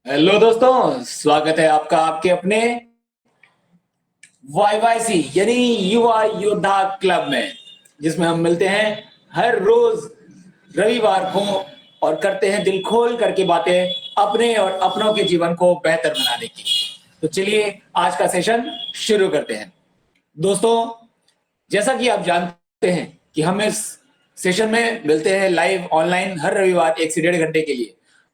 Hello दोस्तों, स्वागत है आपका आपके अपने YYC यानी युवा योद्धा क्लब में, जिसमें हम मिलते हैं हर रोज रविवार को और करते हैं दिल खोल करके बातें अपने और अपनों के जीवन को बेहतर बनाने की। तो चलिए आज का सेशन शुरू करते हैं। दोस्तों, जैसा कि आप जानते हैं कि हम इस सेशन में मिलते हैं लाइव ऑनलाइन हर रविवार 1 से 1.5 घंटे के लिए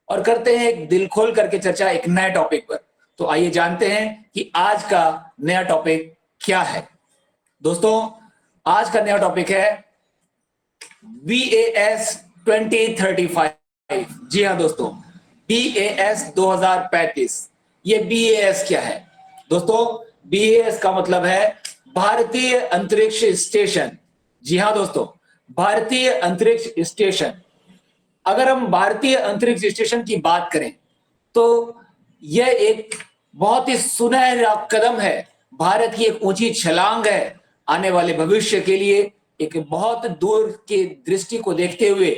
और करते हैं एक दिल खोल करके चर्चा एक नए टॉपिक पर। तो आइए जानते हैं कि आज का नया टॉपिक क्या है। दोस्तों, आज का नया टॉपिक है BAS 2035। जी हाँ दोस्तों, BAS 2035। ये BAS क्या है दोस्तों? BAS का मतलब है भारतीय अंतरिक्ष स्टेशन। जी हाँ दोस्तों, भारतीय अंतरिक्ष स्टेशन। अगर हम भारतीय अंतरिक्ष स्टेशन की बात करें तो यह एक बहुत ही सुनहरा कदम है, भारत की एक ऊंची छलांग है आने वाले भविष्य के लिए। एक बहुत दूर की दृष्टि को देखते हुए,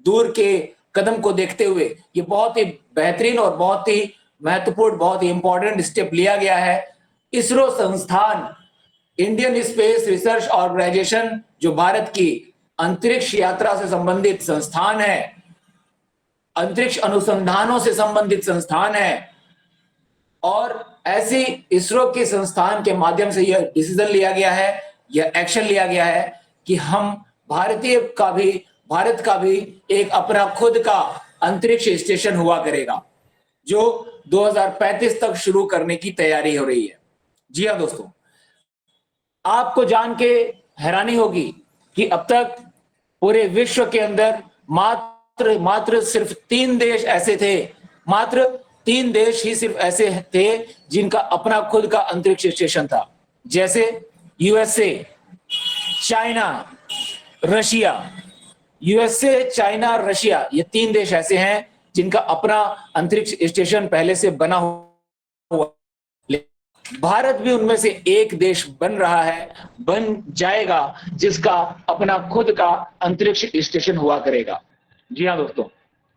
दूर के कदम को देखते हुए ये बहुत ही बेहतरीन और बहुत ही महत्वपूर्ण, बहुत ही इंपॉर्टेंट स्टेप लिया गया है। इसरो संस्थान, इंडियन स्पेस रिसर्च ऑर्गेनाइजेशन, जो भारत की अंतरिक्ष यात्रा से संबंधित संस्थान है, अंतरिक्ष अनुसंधानों से संबंधित संस्थान है, और ऐसी इसरो के संस्थान के माध्यम से यह डिसीजन लिया गया है, यह एक्शन लिया गया है कि हम भारत का भी एक अपना खुद का अंतरिक्ष स्टेशन हुआ करेगा, जो 2035 तक शुरू करने की तैयारी हो रही है। जी हाँ दोस्तों, आपको जान के हैरानी होगी कि अब तक पूरे विश्व के अंदर मात्र मात्र सिर्फ 3 देश ऐसे थे, मात्र 3 देश ही सिर्फ ऐसे थे जिनका अपना खुद का अंतरिक्ष स्टेशन था, जैसे USA, China, Russia. USA, China, Russia, ये 3 देश ऐसे हैं जिनका अपना अंतरिक्ष स्टेशन पहले से बना हुआ। भारत भी उनमें से एक देश बन रहा है, बन जाएगा, जिसका अपना खुद का अंतरिक्ष स्टेशन हुआ करेगा। जी हाँ दोस्तों,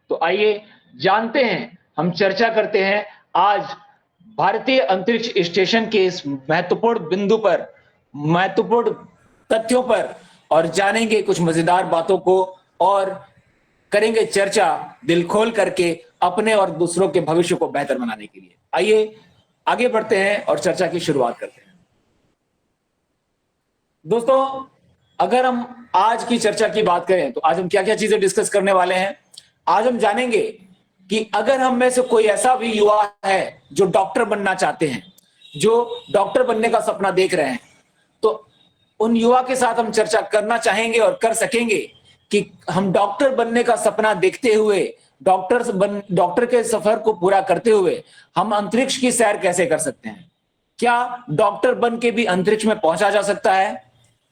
तो आइए जानते हैं, हम चर्चा करते हैं आज भारतीय अंतरिक्ष स्टेशन के इस महत्वपूर्ण बिंदु पर, महत्वपूर्ण तथ्यों पर, और जानेंगे कुछ मजेदार बातों को और करेंगे चर्चा दिल खोल करके अपने और दूसरों के भविष्य को बेहतर बनाने के लिए। आइए आगे बढ़ते हैं और चर्चा की शुरुआत करते हैं। दोस्तों, अगर हम आज की चर्चा की बात करें तो आज हम क्या क्या चीजें डिस्कस करने वाले हैं। आज हम जानेंगे कि अगर हम में से कोई ऐसा भी युवा है जो डॉक्टर बनना चाहते हैं, जो डॉक्टर बनने का सपना देख रहे हैं, तो उन युवा के साथ हम चर्चा करना चाहेंगे और कर सकेंगे कि हम डॉक्टर बनने का सपना देखते हुए, डॉक्टर के सफर को पूरा करते हुए हम अंतरिक्ष की सैर कैसे कर सकते हैं। क्या डॉक्टर बन के भी अंतरिक्ष में पहुंचा जा सकता है?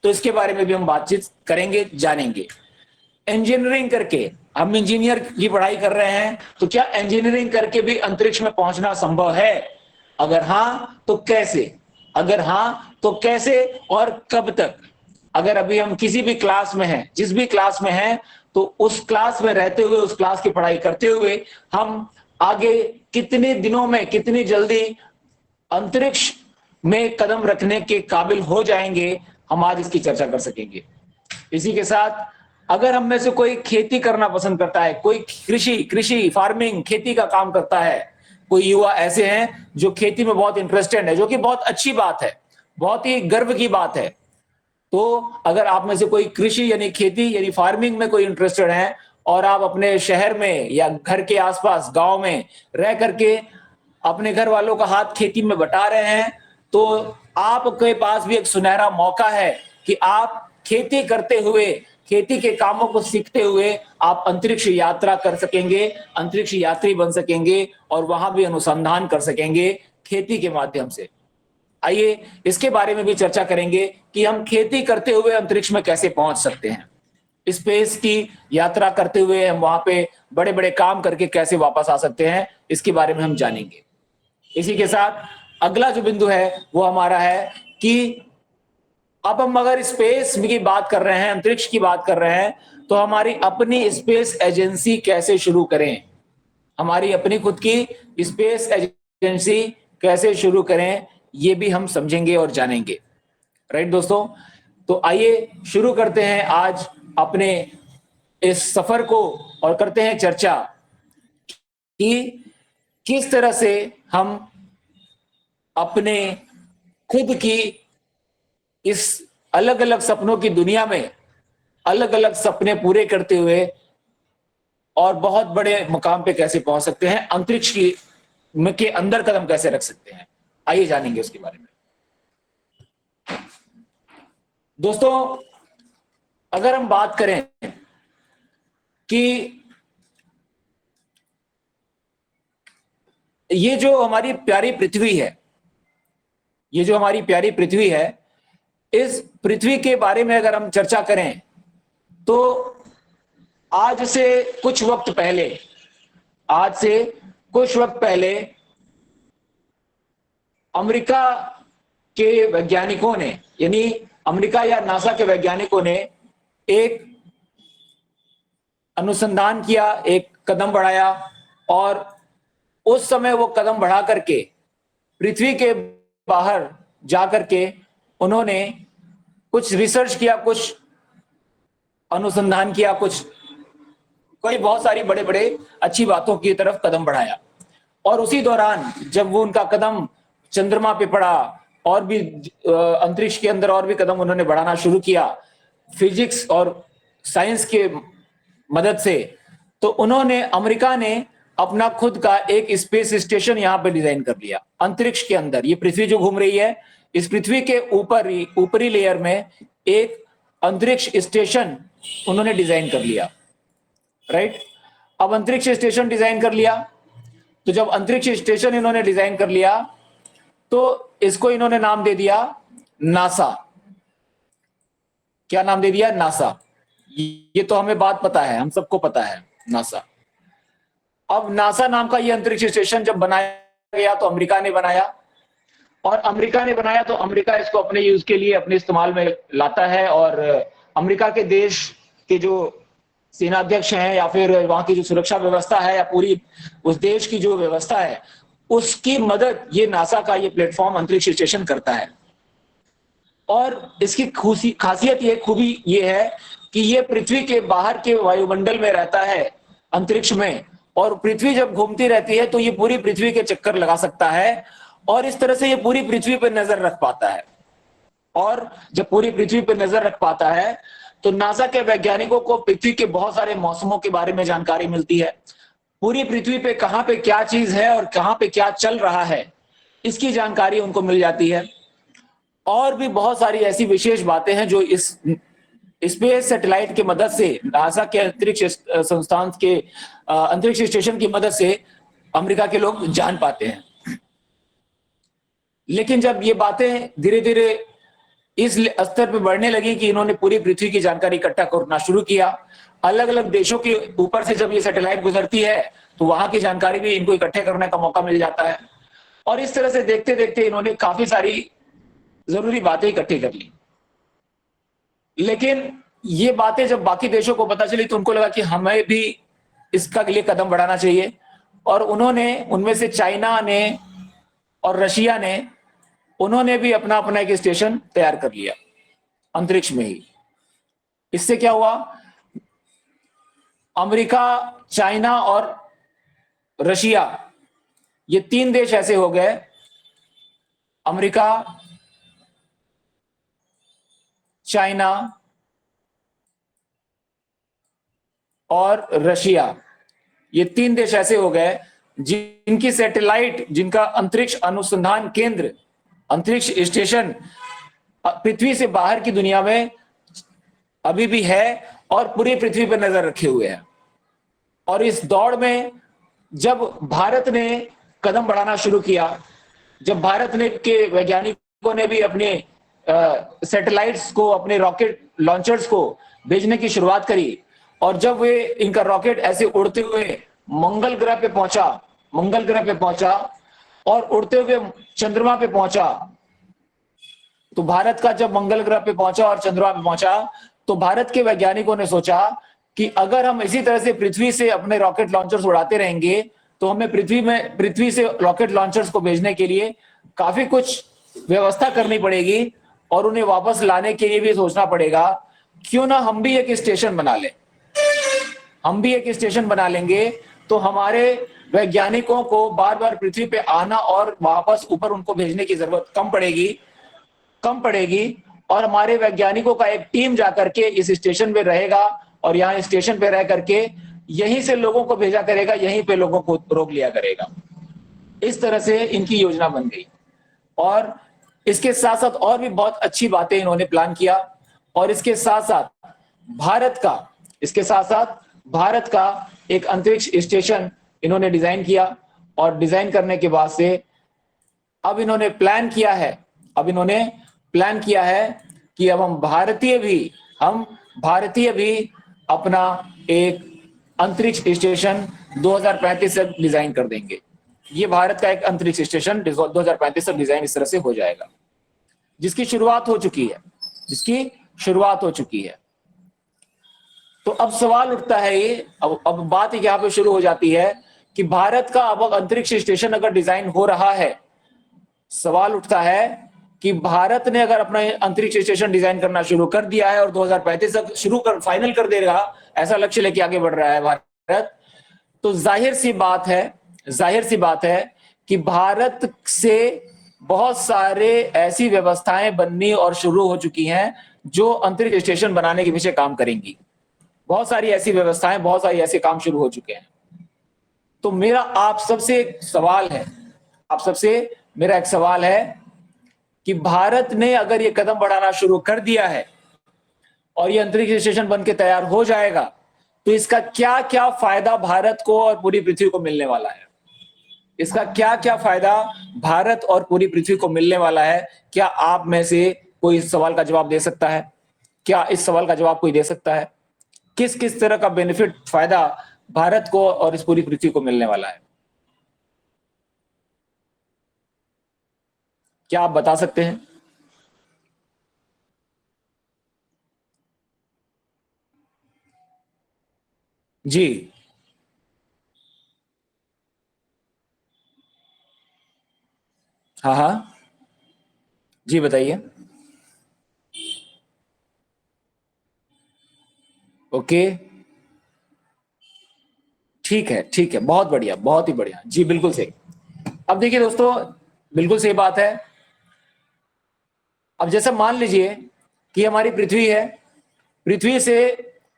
तो इसके बारे में भी हम बातचीत करेंगे, जानेंगे। इंजीनियरिंग करके, हम इंजीनियर की पढ़ाई कर रहे हैं, तो क्या इंजीनियरिंग करके भी अंतरिक्ष में पहुंचना संभव है? अगर हां तो कैसे? अगर हां तो कैसे और कब तक? अगर अभी हम किसी भी क्लास में हैं, जिस भी क्लास में हैं, तो उस क्लास में रहते हुए, उस क्लास की पढ़ाई करते हुए हम आगे कितने दिनों में, कितनी जल्दी अंतरिक्ष में कदम रखने के काबिल हो जाएंगे, हम आज इसकी चर्चा कर सकेंगे। इसी के साथ अगर हम में से कोई खेती करना पसंद करता है, कोई कृषि कृषि फार्मिंग, खेती का काम करता है, कोई युवा ऐसे हैं जो खेती में बहुत इंटरेस्टेड है, जो कि बहुत अच्छी बात है, बहुत ही गर्व की बात है। तो अगर आप में से कोई कृषि यानी खेती यानी फार्मिंग में कोई इंटरेस्टेड है और आप अपने शहर में या घर के आसपास गांव में रह करके अपने घर वालों का हाथ खेती में बटा रहे हैं, तो आपके पास भी एक सुनहरा मौका है कि आप खेती करते हुए, खेती के कामों को सीखते हुए आप अंतरिक्ष यात्रा कर सकेंगे, अंतरिक्ष यात्री बन सकेंगे और वहां भी अनुसंधान कर सकेंगे खेती के माध्यम से। आइए इसके बारे में भी चर्चा करेंगे कि हम खेती करते हुए अंतरिक्ष में कैसे पहुंच सकते हैं, स्पेस की यात्रा करते हुए हम वहां पे बड़े बड़े काम करके कैसे वापस आ सकते हैं, इसके बारे में हम जानेंगे। इसी के साथ अगला जो बिंदु है वो हमारा है कि अब हम अगर स्पेस की बात कर रहे हैं, अंतरिक्ष की बात कर रहे हैं, तो हमारी अपनी स्पेस एजेंसी कैसे शुरू करें। हमारी अपनी खुद की स्पेस एजेंसी कैसे शुरू करें, ये भी हम समझेंगे और जानेंगे। राइट दोस्तों, तो आइए शुरू करते हैं आज अपने इस सफर को और करते हैं चर्चा कि किस तरह से हम अपने खुद की इस अलग अलग सपनों की दुनिया में अलग अलग सपने पूरे करते हुए और बहुत बड़े मुकाम पे कैसे पहुंच सकते हैं, अंतरिक्ष की के अंदर कदम कैसे रख सकते हैं। आइए जानेंगे उसके बारे में। दोस्तों, अगर हम बात करें कि ये जो हमारी प्यारी पृथ्वी है, ये जो हमारी प्यारी पृथ्वी है, इस पृथ्वी के बारे में अगर हम चर्चा करें तो आज से कुछ वक्त पहले अमेरिका के वैज्ञानिकों ने, यानी अमेरिका या नासा के वैज्ञानिकों ने एक अनुसंधान किया, एक कदम बढ़ाया और उस समय वो कदम बढ़ा करके पृथ्वी के बाहर जाकर के उन्होंने कुछ रिसर्च किया, कुछ अनुसंधान किया, कोई बहुत सारी बड़े बड़े अच्छी बातों की तरफ कदम बढ़ाया। और उसी दौरान जब वो उनका कदम चंद्रमा पे पड़ा और भी अंतरिक्ष के अंदर और भी कदम उन्होंने बढ़ाना शुरू किया फिजिक्स और साइंस के मदद से, तो अमेरिका ने अपना खुद का एक स्पेस स्टेशन यहां पे डिजाइन कर लिया अंतरिक्ष के अंदर। ये पृथ्वी जो घूम रही है, इस पृथ्वी के ऊपरी लेयर में एक अंतरिक्ष स्टेशन उन्होंने डिजाइन कर लिया। राइट, अब अंतरिक्ष स्टेशन डिजाइन कर लिया, तो जब अंतरिक्ष स्टेशन इन्होंने डिजाइन कर लिया तो इसको इन्होंने नाम दे दिया नासा। क्या नाम दे दिया? नासा। ये तो हमें बात पता है, हम सबको पता है नासा। अब नासा नाम का ये अंतरिक्ष स्टेशन जब बनाया गया तो अमेरिका ने बनाया, और अमेरिका ने बनाया तो अमेरिका इसको अपने यूज के लिए, अपने इस्तेमाल में लाता है। और अमेरिका के देश के जो सेनाध्यक्ष हैं या फिर वहां की जो सुरक्षा व्यवस्था है या पूरी उस देश की जो व्यवस्था है, उसकी मदद ये नासा का ये प्लेटफॉर्म अंतरिक्ष स्टेशन करता है। और इसकी खासियत ये, खूबी ये है कि ये पृथ्वी के बाहर के वायुमंडल में रहता है, अंतरिक्ष में, और पृथ्वी जब घूमती रहती है तो ये पूरी पृथ्वी के चक्कर लगा सकता है और इस तरह से ये पूरी पृथ्वी पर नजर रख पाता है। और जब पूरी पृथ्वी पर नजर रख पाता है तो नासा के वैज्ञानिकों को पृथ्वी के बहुत सारे मौसमों के बारे में जानकारी मिलती है, पूरी पृथ्वी पे कहां पे क्या चीज है और कहां पे क्या चल रहा है, इसकी जानकारी उनको मिल जाती है। और भी बहुत सारी ऐसी विशेष बातें हैं जो इस स्पेस सैटेलाइट की मदद से, नासा के अंतरिक्ष संस्थान के अंतरिक्ष स्टेशन की मदद से अमेरिका के लोग जान पाते हैं। लेकिन जब ये बातें धीरे धीरे इस स्तर पर बढ़ने लगी कि इन्होंने पूरी पृथ्वी की जानकारी इकट्ठा करना शुरू किया, अलग अलग देशों के ऊपर से जब ये सैटेलाइट गुजरती है तो वहां की जानकारी भी इनको इकट्ठे करने का मौका मिल जाता है। और इस तरह से देखते देखते इन्होंने काफी सारी जरूरी बातें इकट्ठी कर ली। लेकिन ये बातें जब बाकी देशों को पता चली तो उनको लगा कि हमें भी इसका लिए कदम बढ़ाना चाहिए, और उन्होंने, उनमें से चाइना ने और रशिया ने, उन्होंने भी अपना अपना एक स्टेशन तैयार कर लिया अंतरिक्ष में ही। इससे क्या हुआ, अमेरिका, चाइना और रशिया, ये तीन देश ऐसे हो गए, अमेरिका, चाइना और रशिया, ये तीन देश ऐसे हो गए जिनकी सैटेलाइट, जिनका अंतरिक्ष अनुसंधान केंद्र, अंतरिक्ष स्टेशन पृथ्वी से बाहर की दुनिया में अभी भी है और पूरी पृथ्वी पर नजर रखे हुए हैं। और इस दौड़ में जब भारत ने कदम बढ़ाना शुरू किया, जब भारत ने के वैज्ञानिकों ने भी अपने सैटेलाइट्स को, अपने रॉकेट लॉन्चर्स को भेजने की शुरुआत करी, और जब वे इनका रॉकेट ऐसे उड़ते हुए मंगल ग्रह पे पहुंचा और उड़ते हुए चंद्रमा पे पहुंचा, तो भारत का जब मंगल ग्रह पे पहुंचा और चंद्रमा पे पहुंचा तो भारत के वैज्ञानिकों ने सोचा कि अगर हम इसी तरह से पृथ्वी से अपने रॉकेट लॉन्चर्स उड़ाते रहेंगे तो हमें पृथ्वी से रॉकेट लॉन्चर्स को भेजने के लिए काफी कुछ व्यवस्था करनी पड़ेगी और उन्हें वापस लाने के लिए भी सोचना पड़ेगा। क्यों ना हम भी एक स्टेशन बना लें, हम भी एक स्टेशन बना लेंगे तो हमारे वैज्ञानिकों को बार बार पृथ्वी पे आना और वापस ऊपर उनको भेजने की जरूरत कम पड़ेगी और हमारे वैज्ञानिकों का एक टीम जाकर के इस स्टेशन पे रहेगा और यहाँ स्टेशन पे रह करके यहीं से लोगों को भेजा करेगा, यहीं पे लोगों को रोक लिया करेगा। इस तरह से इनकी योजना बन गई और इसके साथ साथ और भी बहुत अच्छी बातें इन्होंने प्लान किया और इसके साथ साथ भारत का एक अंतरिक्ष स्टेशन इन्होंने डिजाइन किया और डिजाइन करने के बाद से अब इन्होंने प्लान किया है कि अब हम भारतीय भी अपना एक अंतरिक्ष स्टेशन 2035 तक डिजाइन कर देंगे। ये भारत का एक अंतरिक्ष स्टेशन 2035 तक डिजाइन इस तरह से हो जाएगा, जिसकी शुरुआत हो चुकी है। तो अब सवाल उठता है ये, अब बात यहाँ पे शुरू हो जाती है कि भारत का अब अंतरिक्ष स्टेशन अगर डिजाइन हो रहा है, सवाल उठता है कि भारत ने अगर अपना अंतरिक्ष स्टेशन डिजाइन करना शुरू कर दिया है और 2035 तक फाइनल कर देगा, ऐसा लक्ष्य लेके आगे बढ़ रहा है भारत, तो जाहिर सी बात है कि भारत से बहुत सारे ऐसी व्यवस्थाएं बननी और शुरू हो चुकी हैं जो अंतरिक्ष स्टेशन बनाने के पीछे काम करेंगी। बहुत सारी ऐसी व्यवस्थाएं, बहुत सारे ऐसे काम शुरू हो चुके हैं। तो मेरा आप सबसे मेरा एक सवाल है कि भारत ने अगर ये कदम बढ़ाना शुरू कर दिया है और ये अंतरिक्ष स्टेशन बन के तैयार हो जाएगा तो इसका क्या क्या फायदा भारत को और पूरी पृथ्वी को मिलने वाला है? इसका क्या क्या फायदा भारत और पूरी पृथ्वी को मिलने वाला है? क्या आप में से कोई इस सवाल का जवाब दे सकता है? क्या इस सवाल का जवाब कोई दे सकता है? किस किस तरह का बेनिफिट, फायदा भारत को और इस पूरी पृथ्वी को मिलने वाला है? क्या आप बता सकते हैं? जी हाँ हाँ, जी बताइए। ओके, ठीक है, बहुत बढ़िया, बहुत ही बढ़िया जी, बिल्कुल सही। अब देखिए दोस्तों, बिल्कुल सही बात है। अब जैसा मान लीजिए कि हमारी पृथ्वी है, पृथ्वी से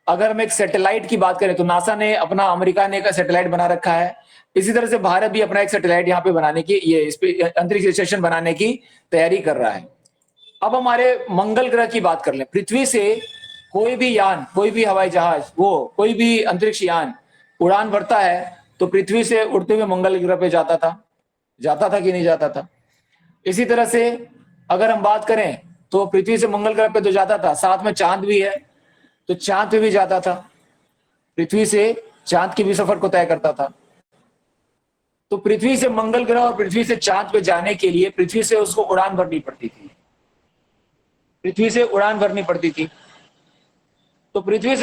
अगर हम एक सैटेलाइट की बात करें तो नासा ने अपना, अमेरिका ने एक सैटेलाइट बना रखा है, इसी तरह से भारत भी अपना एक सैटेलाइट यहाँ पे बनाने की, ये अंतरिक्ष स्टेशन बनाने की तैयारी कर रहा है। अब हमारे मंगल ग्रह की बात कर लें, पृथ्वी से कोई भी यान, कोई भी हवाई जहाज, कोई भी अंतरिक्ष यान उड़ान भरता है तो पृथ्वी से उड़ते हुए मंगल ग्रह पे जाता था कि नहीं जाता था? इसी तरह से अगर हम बात करें तो पृथ्वी से मंगल ग्रह पे तो जाता था, साथ में चांद भी है तो चांद पे भी जाता था, पृथ्वी से चांद के भी सफर को तय करता था। तो पृथ्वी से मंगल ग्रह और पृथ्वी से चांद पे जाने के लिए पृथ्वी से उसको उड़ान भरनी पड़ती थी, तो पृथ्वी से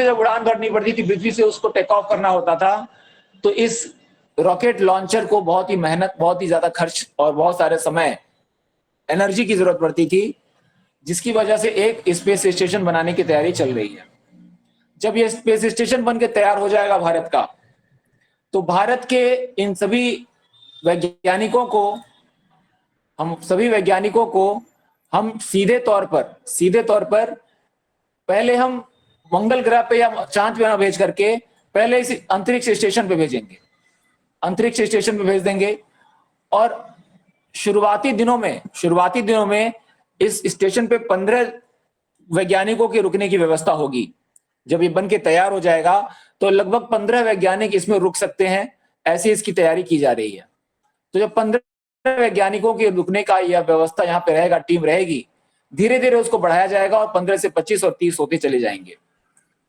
जब उड़ान भरनी पड़ती थी, पृथ्वी से उसको टेक ऑफ करना होता था, तो इस रॉकेट लॉन्चर को बहुत ही मेहनत, बहुत ही ज्यादा खर्च और बहुत सारे समय, एनर्जी की जरूरत पड़ती थी, जिसकी वजह से एक स्पेस स्टेशन बनाने की तैयारी चल रही है। जब ये स्पेस स्टेशन बन के तैयार हो जाएगा भारत का, तो भारत के इन सभी वैज्ञानिकों को हम सीधे तौर पर पहले हम मंगल ग्रह पे या चांद पे ना भेज करके पहले इस अंतरिक्ष स्टेशन पे भेज देंगे और शुरुआती दिनों में इस स्टेशन पे 15 वैज्ञानिकों के रुकने की व्यवस्था होगी। जब ये बन के तैयार हो जाएगा तो लगभग 15 वैज्ञानिक इसमें रुक सकते हैं, ऐसी इसकी तैयारी की जा रही है। तो जब 15 वैज्ञानिकों के रुकने का यह व्यवस्था यहाँ पे रहेगा, टीम रहेगी, धीरे धीरे उसको बढ़ाया जाएगा और 15 से 25 और 30 होते चले जाएंगे,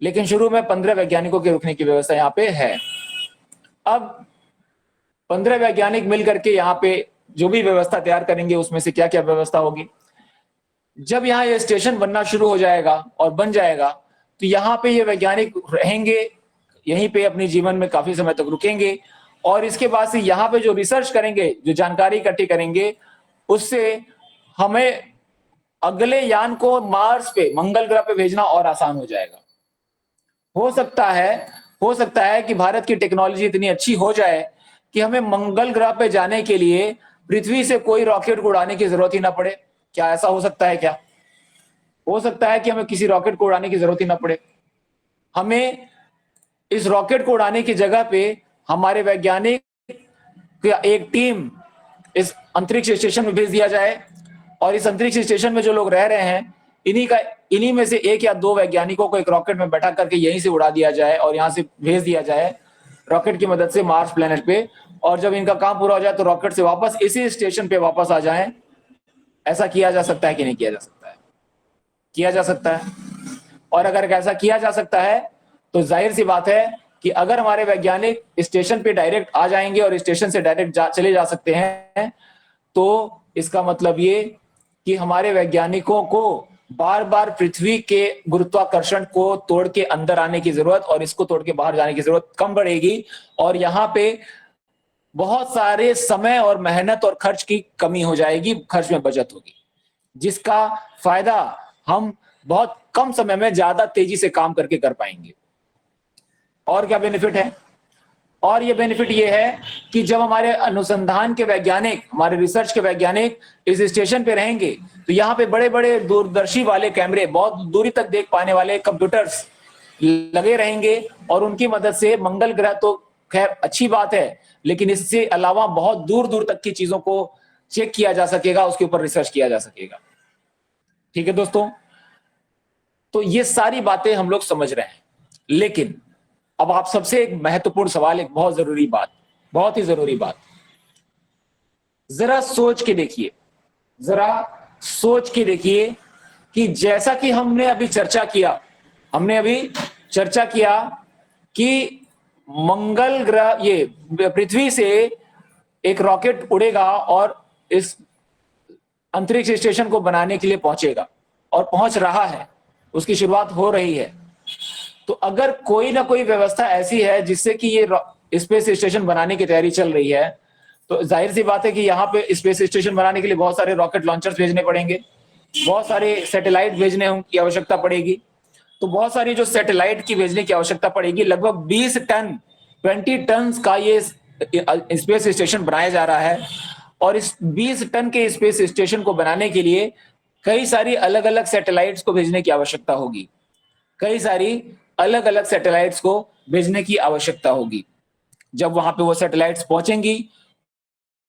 लेकिन शुरू में 15 वैज्ञानिकों के रुकने की व्यवस्था यहाँ पे है। अब 15 वैज्ञानिक मिलकर के यहाँ पे जो भी व्यवस्था तैयार करेंगे, उसमें से क्या क्या व्यवस्था होगी, जब यहाँ ये स्टेशन बनना शुरू हो जाएगा और बन जाएगा तो यहाँ पे ये वैज्ञानिक रहेंगे, यहीं पे अपने जीवन में काफी समय तक रुकेंगे और इसके बाद से यहाँ पे जो रिसर्च करेंगे, जो जानकारी इकट्ठी करेंगे, उससे हमें अगले यान को मार्स पे, मंगल ग्रह पे भेजना और आसान हो जाएगा। हो सकता है कि भारत की टेक्नोलॉजी इतनी अच्छी हो जाए कि हमें मंगल ग्रह पे जाने के लिए पृथ्वी से कोई रॉकेट को उड़ाने की जरूरत ही ना पड़े। क्या ऐसा हो सकता है? क्या हो सकता है कि हमें किसी रॉकेट को उड़ाने की जरूरत ही ना पड़े? हमें इस रॉकेट को उड़ाने की जगह पे हमारे वैज्ञानिक का एक टीम इस अंतरिक्ष स्टेशन में भेज दिया जाए, और इस अंतरिक्ष स्टेशन में जो लोग रह रहे हैं, इन्हीं में से एक या दो वैज्ञानिकों को एक रॉकेट में बैठा करके यहीं से उड़ा दिया जाए और यहां से भेज दिया जाए रॉकेट की मदद से मार्स प्लेनेट पे। और जब इनका काम पूरा हो जाए तो रॉकेट से वापस इसी स्टेशन पे वापस आ जाएं। ऐसा किया जा सकता है कि नहीं किया जा सकता है? किया जा सकता है। और अगर ऐसा किया जा सकता है तो जाहिर सी बात है कि अगर हमारे वैज्ञानिक स्टेशन पे डायरेक्ट आ जाएंगे और स्टेशन से डायरेक्ट चले जा सकते हैं, तो इसका मतलब ये कि हमारे वैज्ञानिकों को बार बार पृथ्वी के गुरुत्वाकर्षण को तोड़ के अंदर आने की जरूरत और इसको तोड़ के बाहर जाने की जरूरत कम पड़ेगी, और यहाँ पे बहुत सारे समय और मेहनत और खर्च की कमी हो जाएगी, खर्च में बचत होगी, जिसका फायदा हम बहुत कम समय में ज्यादा तेजी से काम करके कर पाएंगे। और क्या बेनिफिट है? और ये बेनिफिट ये है कि जब हमारे अनुसंधान के वैज्ञानिक, हमारे रिसर्च के वैज्ञानिक इस स्टेशन पे रहेंगे, तो यहाँ पे बड़े बड़े दूरदर्शी वाले कैमरे, बहुत दूरी तक देख पाने वाले कंप्यूटर्स लगे रहेंगे, और उनकी मदद से मंगल ग्रह तो खैर अच्छी बात है, लेकिन इससे अलावा बहुत दूर दूर तक की चीजों को चेक किया जा सकेगा, उसके ऊपर रिसर्च किया जा सकेगा। ठीक है दोस्तों, तो ये सारी बातें हम लोग समझ रहे हैं, लेकिन अब आप सबसे एक महत्वपूर्ण सवाल, एक बहुत जरूरी बात, बहुत ही जरूरी बात, जरा सोच के देखिए, जरा सोच के देखिए कि जैसा कि हमने अभी चर्चा किया कि मंगल ग्रह, ये पृथ्वी से एक रॉकेट उड़ेगा और इस अंतरिक्ष स्टेशन को बनाने के लिए पहुंचेगा, और पहुंच रहा है, उसकी शुरुआत हो रही है। तो अगर कोई ना कोई व्यवस्था ऐसी है जिससे कि ये स्पेस स्टेशन बनाने की तैयारी चल रही है, तो जाहिर सी बात है कि यहाँ पे स्पेस स्टेशन बनाने के लिए बहुत सारे रॉकेट लॉन्चर्स भेजने पड़ेंगे, बहुत सारे सैटेलाइट भेजने की आवश्यकता पड़ेगी। तो बहुत सारी जो सैटेलाइट की भेजने की आवश्यकता पड़ेगी, लगभग 20 टन का ये स्पेस स्टेशन बनाया जा रहा है, और इस 20 टन के स्पेस स्टेशन को बनाने के लिए कई सारी अलग अलग सैटेलाइट्स को भेजने की आवश्यकता होगी, कई सारी अलग अलग सैटेलाइट्स को भेजने की आवश्यकता होगी। जब वहां पे वो सैटेलाइट्स पहुंचेंगी,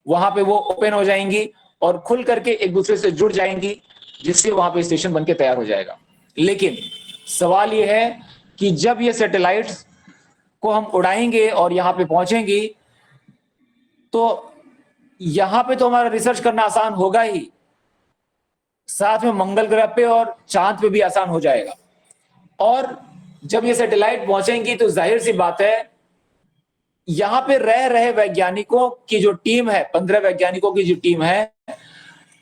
वहां पे वो ओपन हो जाएंगी और खुल करके एक दूसरे से जुड़ जाएंगी, जिससे वहां पे स्टेशन बनके तैयार हो जाएगा। लेकिन सवाल ये है कि जब ये सैटेलाइट्स को हम उड़ाएंगे और यहाँ पे पहुंचेंगी, तो यहाँ पे तो हमारा रिसर्च करना आसान होगा ही, साथ में मंगल ग्रह पे और चांद पे भी आसान हो जाएगा। और जब ये सैटेलाइट पहुंचेंगी तो जाहिर सी बात है, यहां पे रह रहे वैज्ञानिकों की जो टीम है, 15 वैज्ञानिकों की जो टीम है,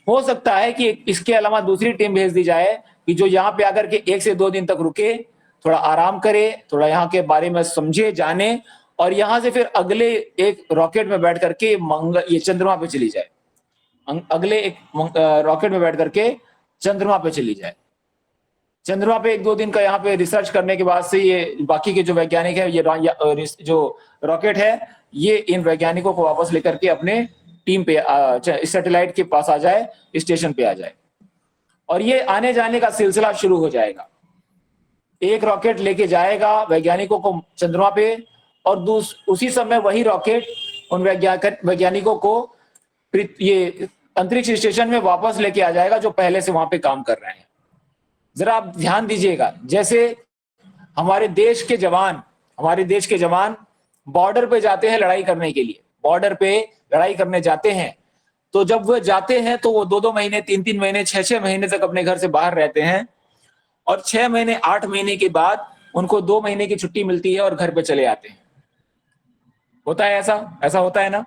हो सकता है कि इसके अलावा दूसरी टीम भेज दी जाए कि जो यहाँ पे आकर के 1 से 2 दिन तक रुके, थोड़ा आराम करे, थोड़ा यहाँ के बारे में समझे, जाने, और यहां से फिर अगले एक रॉकेट में बैठ करके ये चंद्रमा पे चली जाए, अगले एक रॉकेट में बैठ करके चंद्रमा पे चली जाए। चंद्रमा पे 1-2 दिन का यहाँ पे रिसर्च करने के बाद से ये बाकी के जो वैज्ञानिक है, ये जो रॉकेट है, ये इन वैज्ञानिकों को वापस लेकर के अपने टीम पे, सैटेलाइट के पास आ जाए, स्टेशन पे आ जाए, और ये आने जाने का सिलसिला शुरू हो जाएगा। एक रॉकेट लेके जाएगा वैज्ञानिकों को चंद्रमा पे, और उसी समय वही रॉकेट उन वैज्ञानिकों को ये अंतरिक्ष स्टेशन में वापस लेके आ जाएगा, जो पहले से वहां पे काम कर रहे हैं। जरा आप ध्यान दीजिएगा, जैसे हमारे देश के जवान बॉर्डर पे जाते हैं लड़ाई करने के लिए, बॉर्डर पे लड़ाई करने जाते हैं, तो जब वो जाते हैं तो वो 2-2 महीने, 3-3 महीने, 6-6 महीने तक अपने घर से बाहर रहते हैं, और 6 महीने, 8 महीने के बाद उनको 2 महीने की छुट्टी मिलती है और घर पे चले आते हैं। होता है ऐसा होता है ना?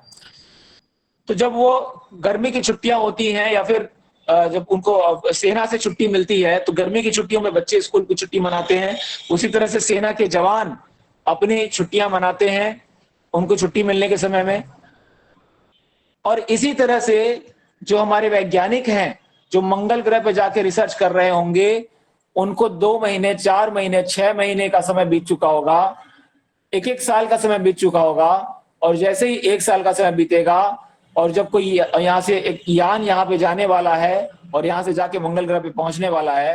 तो जब वो गर्मी की छुट्टियां होती हैं, या फिर जब उनको सेना से छुट्टी मिलती है, तो गर्मी की छुट्टियों में बच्चे स्कूल की छुट्टी मनाते हैं, उसी तरह से सेना के जवान अपनी छुट्टियां मनाते हैं उनको छुट्टी मिलने के समय में। और इसी तरह से जो हमारे वैज्ञानिक हैं, जो मंगल ग्रह पे जाके रिसर्च कर रहे होंगे, उनको 2 महीने, 4 महीने, 6 महीने का समय बीत चुका होगा, 1-1 साल का समय बीत चुका होगा। और जैसे ही 1 साल का समय बीतेगा और जब कोई यहाँ से एक यान यहाँ पे जाने वाला है और यहाँ से जाके मंगल ग्रह पे पहुंचने वाला है,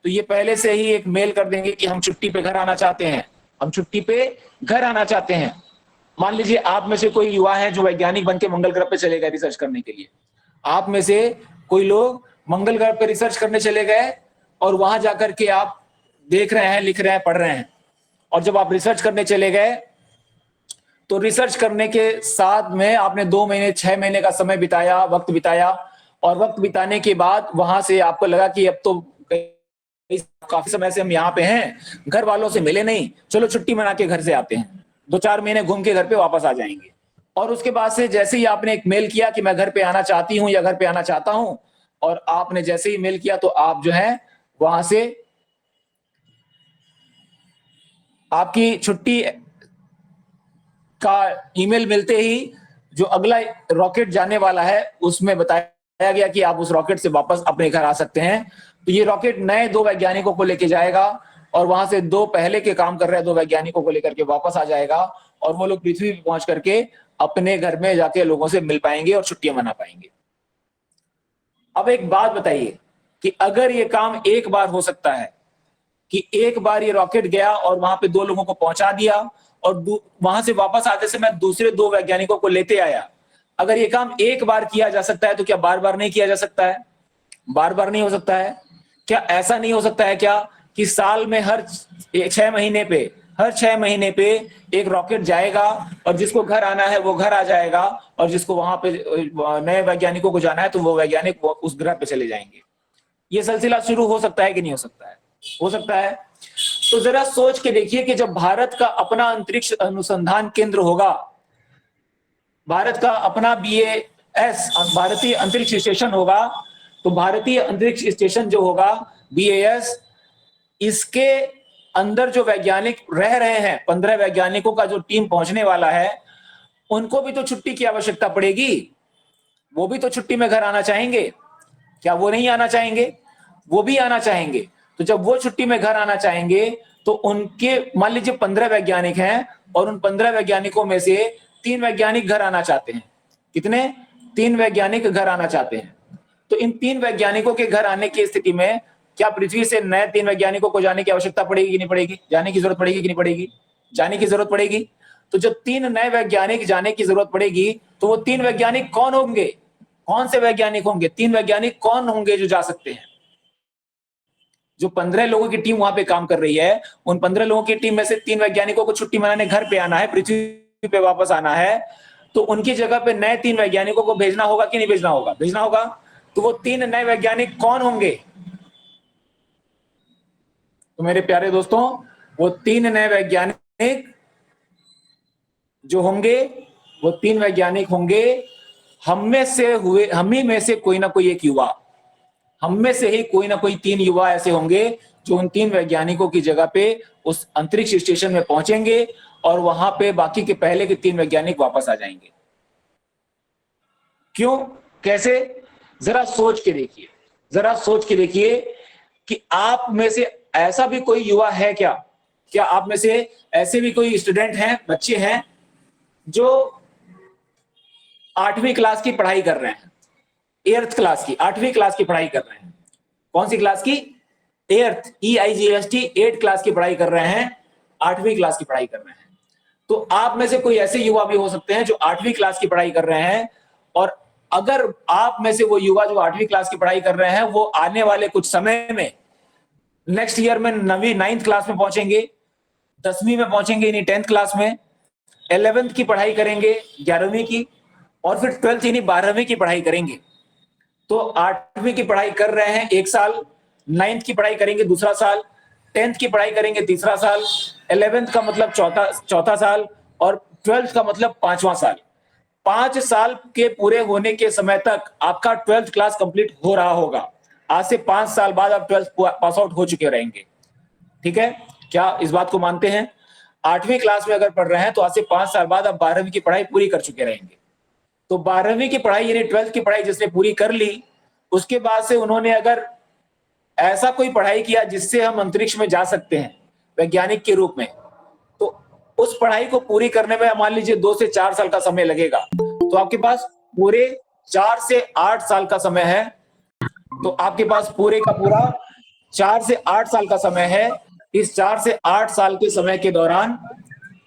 तो ये पहले से ही एक मेल कर देंगे कि हम छुट्टी पे घर आना चाहते हैं, हम छुट्टी पे घर आना चाहते हैं। मान लीजिए आप में से कोई युवा है जो वैज्ञानिक बन के मंगल ग्रह पे चले गए रिसर्च करने के लिए। आप में से कोई लोग मंगल ग्रह पे रिसर्च करने चले गए और वहां जाकर के आप देख रहे हैं, लिख रहे हैं, पढ़ रहे हैं। और जब आप रिसर्च करने चले गए तो रिसर्च करने के साथ में आपने 2 महीने, 6 महीने का समय बिताया, वक्त बिताया। और वक्त बिताने के बाद वहां से आपको लगा कि अब तो काफी समय से हम यहाँ पे हैं, घर वालों से मिले नहीं, चलो छुट्टी मना के घर से आते हैं, 2-4 महीने घूम के घर पे वापस आ जाएंगे। और उसके बाद से जैसे ही आपने एक मेल किया कि मैं घर पे आना चाहती हूँ या घर पे आना चाहता हूँ, और आपने जैसे ही मेल किया तो आप जो है वहां से आपकी छुट्टी का ईमेल मिलते ही जो अगला रॉकेट जाने वाला है उसमें बताया गया कि आप उस रॉकेट से वापस अपने घर आ सकते हैं। तो ये रॉकेट नए 2 वैज्ञानिकों को लेके जाएगा और वहां से 2 पहले के काम कर रहे 2 वैज्ञानिकों को लेकर के वापस आ जाएगा और वो लोग पृथ्वी पर पहुंच करके अपने घर में जाके लोगों से मिल पाएंगे और छुट्टियां मना पाएंगे। अब एक बात बताइए कि अगर ये काम एक बार हो सकता है कि एक बार ये रॉकेट गया और वहां पे 2 लोगों को पहुंचा दिया और वहां से वापस आते समय दूसरे 2 वैज्ञानिकों को लेते आया, अगर ये काम एक बार किया जा सकता है तो क्या बार बार नहीं किया जा सकता है? बार बार नहीं हो सकता है क्या? ऐसा नहीं हो सकता है क्या कि साल में हर 6 महीने पे एक रॉकेट जाएगा और जिसको घर आना है वो घर आ जाएगा और जिसको वहां पे नए वैज्ञानिकों को जाना है तो वो वैज्ञानिक उस ग्रह पे चले जाएंगे। ये सिलसिला शुरू हो सकता है कि नहीं हो सकता है? हो सकता है। तो जरा सोच के देखिए कि जब भारत का अपना अंतरिक्ष अनुसंधान केंद्र होगा, भारत का अपना बीएएस भारतीय अंतरिक्ष स्टेशन होगा, तो भारतीय अंतरिक्ष स्टेशन जो होगा बीएएस, इसके अंदर जो वैज्ञानिक रह रहे हैं, 15 वैज्ञानिकों का जो टीम पहुंचने वाला है, उनको भी तो छुट्टी की आवश्यकता पड़ेगी। वो भी तो छुट्टी में घर आना चाहेंगे, क्या वो नहीं आना चाहेंगे? वो भी आना चाहेंगे। तो जब वो छुट्टी में घर आना चाहेंगे तो उनके मान लीजिए 15 वैज्ञानिक हैं और उन 15 वैज्ञानिकों में से 3 वैज्ञानिक घर आना चाहते हैं। कितने? 3 वैज्ञानिक घर आना चाहते हैं। तो इन 3 वैज्ञानिकों के घर आने की स्थिति में क्या पृथ्वी से नए 3 वैज्ञानिकों को जाने की आवश्यकता पड़ेगी कि नहीं पड़ेगी? जाने की जरूरत पड़ेगी कि नहीं पड़ेगी? जाने की जरूरत पड़ेगी। तो जब 3 नए वैज्ञानिक जाने की जरूरत पड़ेगी तो वो 3 वैज्ञानिक कौन होंगे? कौन से वैज्ञानिक होंगे? 3 वैज्ञानिक कौन होंगे जो जा सकते हैं? जो 15 लोगों की टीम वहां पे काम कर रही है, उन 15 लोगों की टीम में से 3 वैज्ञानिकों को छुट्टी मनाने घर पे आना है, पृथ्वी पे वापस आना है, तो उनकी जगह पे नए 3 वैज्ञानिकों को भेजना होगा कि नहीं भेजना होगा? भेजना होगा। तो वो 3 नए वैज्ञानिक कौन होंगे? तो मेरे प्यारे दोस्तों, वो 3 नए वैज्ञानिक जो होंगे, वो 3 वैज्ञानिक होंगे हम ही में से कोई ना कोई एक युवा, हम में से ही कोई ना कोई 3 युवा ऐसे होंगे जो उन 3 वैज्ञानिकों की जगह पे उस अंतरिक्ष स्टेशन में पहुंचेंगे और वहां पे बाकी के पहले के 3 वैज्ञानिक वापस आ जाएंगे। क्यों? कैसे? जरा सोच के देखिए, जरा सोच के देखिए कि आप में से ऐसा भी कोई युवा है क्या? क्या आप में से ऐसे भी कोई स्टूडेंट हैं, बच्चे हैं जो 8वीं क्लास की पढ़ाई कर रहे हैं, 8th क्लास की, 8वीं क्लास की पढ़ाई कर रहे हैं? कौन सी क्लास की? 8th, EIGHT, 8th क्लास की पढ़ाई कर रहे हैं, 8वीं क्लास की पढ़ाई कर रहे हैं। तो आप में से कोई ऐसे युवा भी हो सकते हैं जो 8वीं क्लास की पढ़ाई कर रहे हैं, और अगर आप में से वो युवा जो 8वीं क्लास की पढ़ाई कर रहे हैं वो आने वाले कुछ समय में नेक्स्ट ईयर में 9th क्लास में पहुंचेंगे, 10वीं में पहुंचेंगे, यानी 10th क्लास में, 11th की पढ़ाई करेंगे, 11वीं की, और फिर 12th यानी 12वीं की पढ़ाई करेंगे। तो 8वीं की पढ़ाई कर रहे हैं 1 साल, 9th की पढ़ाई करेंगे दूसरा साल, 10th की पढ़ाई करेंगे तीसरा साल, 11th का मतलब चौथा साल, और 12th का मतलब 5वां साल। 5 साल के पूरे होने के समय तक आपका 12th क्लास कंप्लीट हो रहा होगा। आज से 5 साल बाद आप 12th पास आउट हो चुके रहेंगे। ठीक है? क्या इस बात को मानते हैं? 8वीं क्लास में अगर पढ़ रहे हैं तो आज से 5 साल बाद आप 12वीं की पढ़ाई पूरी कर चुके रहेंगे। तो 12वीं की पढ़ाई यानी 12th की पढ़ाई जिसने पूरी कर ली, उसके बाद से उन्होंने अगर ऐसा कोई पढ़ाई किया जिससे हम अंतरिक्ष में जा सकते हैं वैज्ञानिक के रूप में, तो उस पढ़ाई को पूरी करने में मान लीजिए 2 से 4 साल का समय लगेगा। तो आपके पास पूरे 4 से 8 साल का समय है। तो आपके पास पूरे का पूरा 4 से 8 साल का समय है। इस 4 से 8 साल के समय के दौरान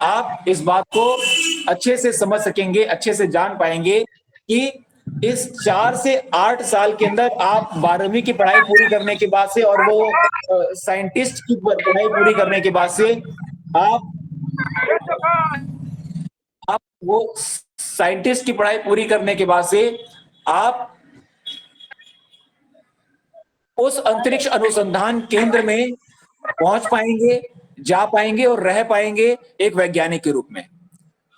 आप इस बात को अच्छे से समझ सकेंगे, अच्छे से जान पाएंगे कि इस 4 से 8 साल के अंदर आप 12वीं की पढ़ाई पूरी करने के बाद से और वो साइंटिस्ट की पढ़ाई पूरी करने के बाद से आप वो साइंटिस्ट की पढ़ाई पूरी करने के बाद से आप उस अंतरिक्ष अनुसंधान केंद्र में पहुंच पाएंगे, जा पाएंगे और रह पाएंगे एक वैज्ञानिक के रूप में।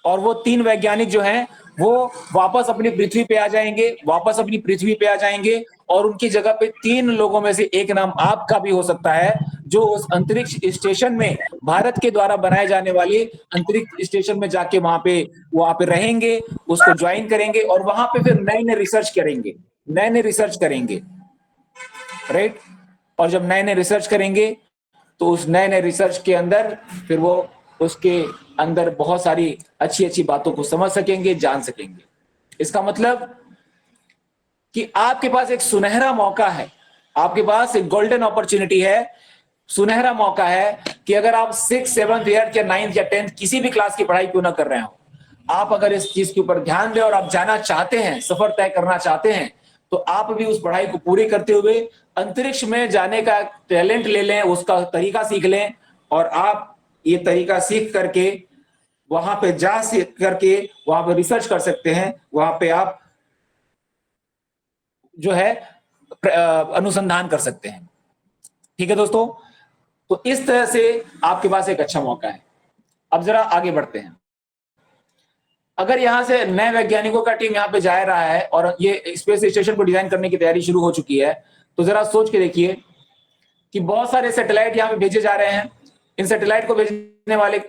और वो 3 वैज्ञानिक जो हैं वो वापस अपनी पृथ्वी पे आ जाएंगे, वापस अपनी पृथ्वी पे आ जाएंगे और उनकी जगह पे 3 लोगों में से एक नाम आपका भी हो सकता है, जो उस अंतरिक्ष स्टेशन में भारत के द्वारा बनाए जाने वाले अंतरिक्ष स्टेशन में जाके वहां पे रहेंगे, उसको ज्वाइन करेंगे और वहां पे फिर नए नए रिसर्च करेंगे, नए नए रिसर्च करेंगे, राइट। और जब नए नए रिसर्च करेंगे तो उस नए नए रिसर्च के अंदर फिर वो उसके अंदर बहुत सारी अच्छी अच्छी बातों को समझ सकेंगे, जान सकेंगे। इसका मतलब कि आपके पास एक सुनहरा मौका है, आपके पास एक गोल्डन अपॉर्चुनिटी है, सुनहरा मौका है कि अगर आप 6th 7th 8th या 9th या 10th किसी भी क्लास की पढ़ाई क्यों ना कर रहे हो, आप अगर इस चीज के ऊपर ध्यान दें और आप जाना चाहते हैं, सफर तय करना चाहते हैं, तो आप भी उस पढ़ाई को पूरी करते हुए अंतरिक्ष में जाने का टैलेंट ले लें, उसका तरीका सीख लें और आप ये तरीका सीख करके वहां पे जा सीख करके वहां पे रिसर्च कर सकते हैं, वहां पे आप जो है अनुसंधान कर सकते हैं। ठीक है दोस्तों, तो इस तरह से आपके पास एक अच्छा मौका है। अब जरा आगे बढ़ते हैं। अगर यहां से नए वैज्ञानिकों का टीम यहां पे जा रहा है और ये स्पेस स्टेशन को डिजाइन करने की तैयारी शुरू हो चुकी है, तो जरा सोच के देखिए कि बहुत सारे सैटेलाइट यहां पे भेजे जा रहे हैं। इन सैटेलाइट को भेजने वाले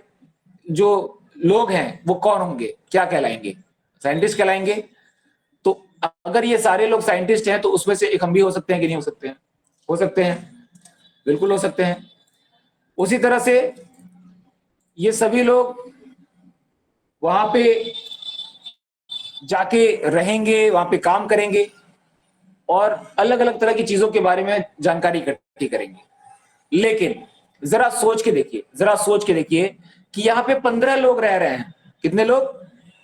जो लोग हैं वो कौन होंगे, क्या कहलाएंगे? साइंटिस्ट कहलाएंगे। तो अगर ये सारे लोग साइंटिस्ट हैं तो उसमें से एक हम भी हो सकते हैं कि नहीं हो सकते हैं? हो सकते हैं, बिल्कुल हो सकते हैं। उसी तरह से ये सभी लोग वहां पे जाके रहेंगे, वहां पे काम करेंगे और अलग अलग तरह की चीजों के बारे में जानकारी इकट्ठी करेंगे। लेकिन जरा सोच के देखिए, जरा सोच के देखिए कि यहाँ पे 15 लोग रह रहे हैं। कितने लोग?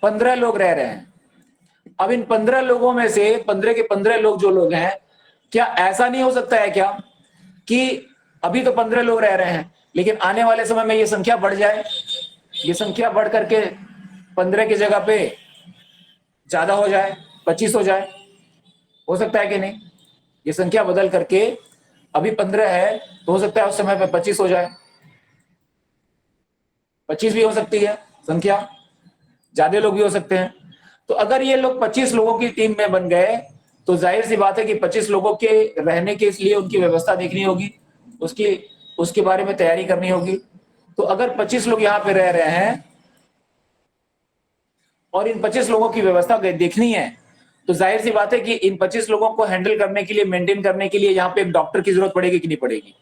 15 लोग रह रहे हैं। अब इन 15 लोगों में से 15 के 15 लोग जो लोग हैं, क्या ऐसा नहीं हो सकता है क्या कि अभी तो 15 लोग रह रहे हैं लेकिन आने वाले समय में ये संख्या बढ़ जाए, ये संख्या बढ़ करके 15 की जगह पे ज्यादा हो जाए, 25 हो जाए? हो सकता है कि नहीं? ये संख्या बदल करके अभी 15 है तो हो सकता है उस समय पे 25 हो जाए, 25 भी हो सकती है संख्या, ज्यादा लोग भी हो सकते हैं। तो अगर ये लोग 25 लोगों की टीम में बन गए तो जाहिर सी बात है कि 25 लोगों के रहने के लिए उनकी व्यवस्था देखनी होगी, उसके बारे में तैयारी करनी होगी। तो अगर 25 लोग यहाँ पे रह रहे हैं और इन 25 लोगों की व्यवस्था देखनी है, तो जाहिर सी बात है कि इन 25 लोगों को हैंडल करने के लिए, मेंटेन करने के लिए यहाँ पे एक डॉक्टर की जरूरत पड़ेगी कि नहीं पड़ेगी?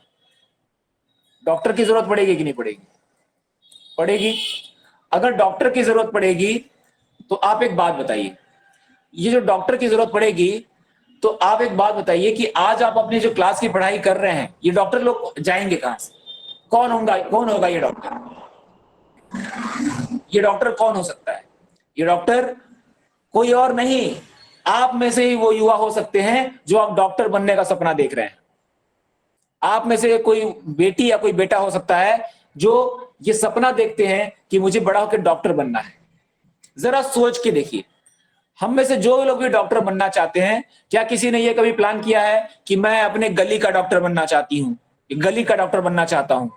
डॉक्टर की जरूरत पड़ेगी कि नहीं पड़ेगी? पड़ेगी। अगर डॉक्टर की जरूरत पड़ेगी तो आप एक बात बताइए, ये जो डॉक्टर की जरूरत पड़ेगी, तो आप एक बात बताइए कि आज आप अपनी जो क्लास की पढ़ाई कर रहे हैं, ये डॉक्टर लोग जाएंगे कहां से? कौन होगा ये डॉक्टर? ये डॉक्टर कौन हो सकता है? ये डॉक्टर कोई और नहीं, आप में से ही वो युवा हो सकते हैं जो आप डॉक्टर बनने का सपना देख रहे हैं। आप में से कोई बेटी या कोई बेटा हो सकता है जो ये सपना देखते हैं कि मुझे बड़ा होकर डॉक्टर बनना है। जरा सोच के देखिए, हम में से जो लोग भी डॉक्टर बनना चाहते हैं, क्या किसी ने ये कभी प्लान किया है कि मैं अपने गली का डॉक्टर बनना चाहती हूँ, गली का डॉक्टर बनना चाहता हूं,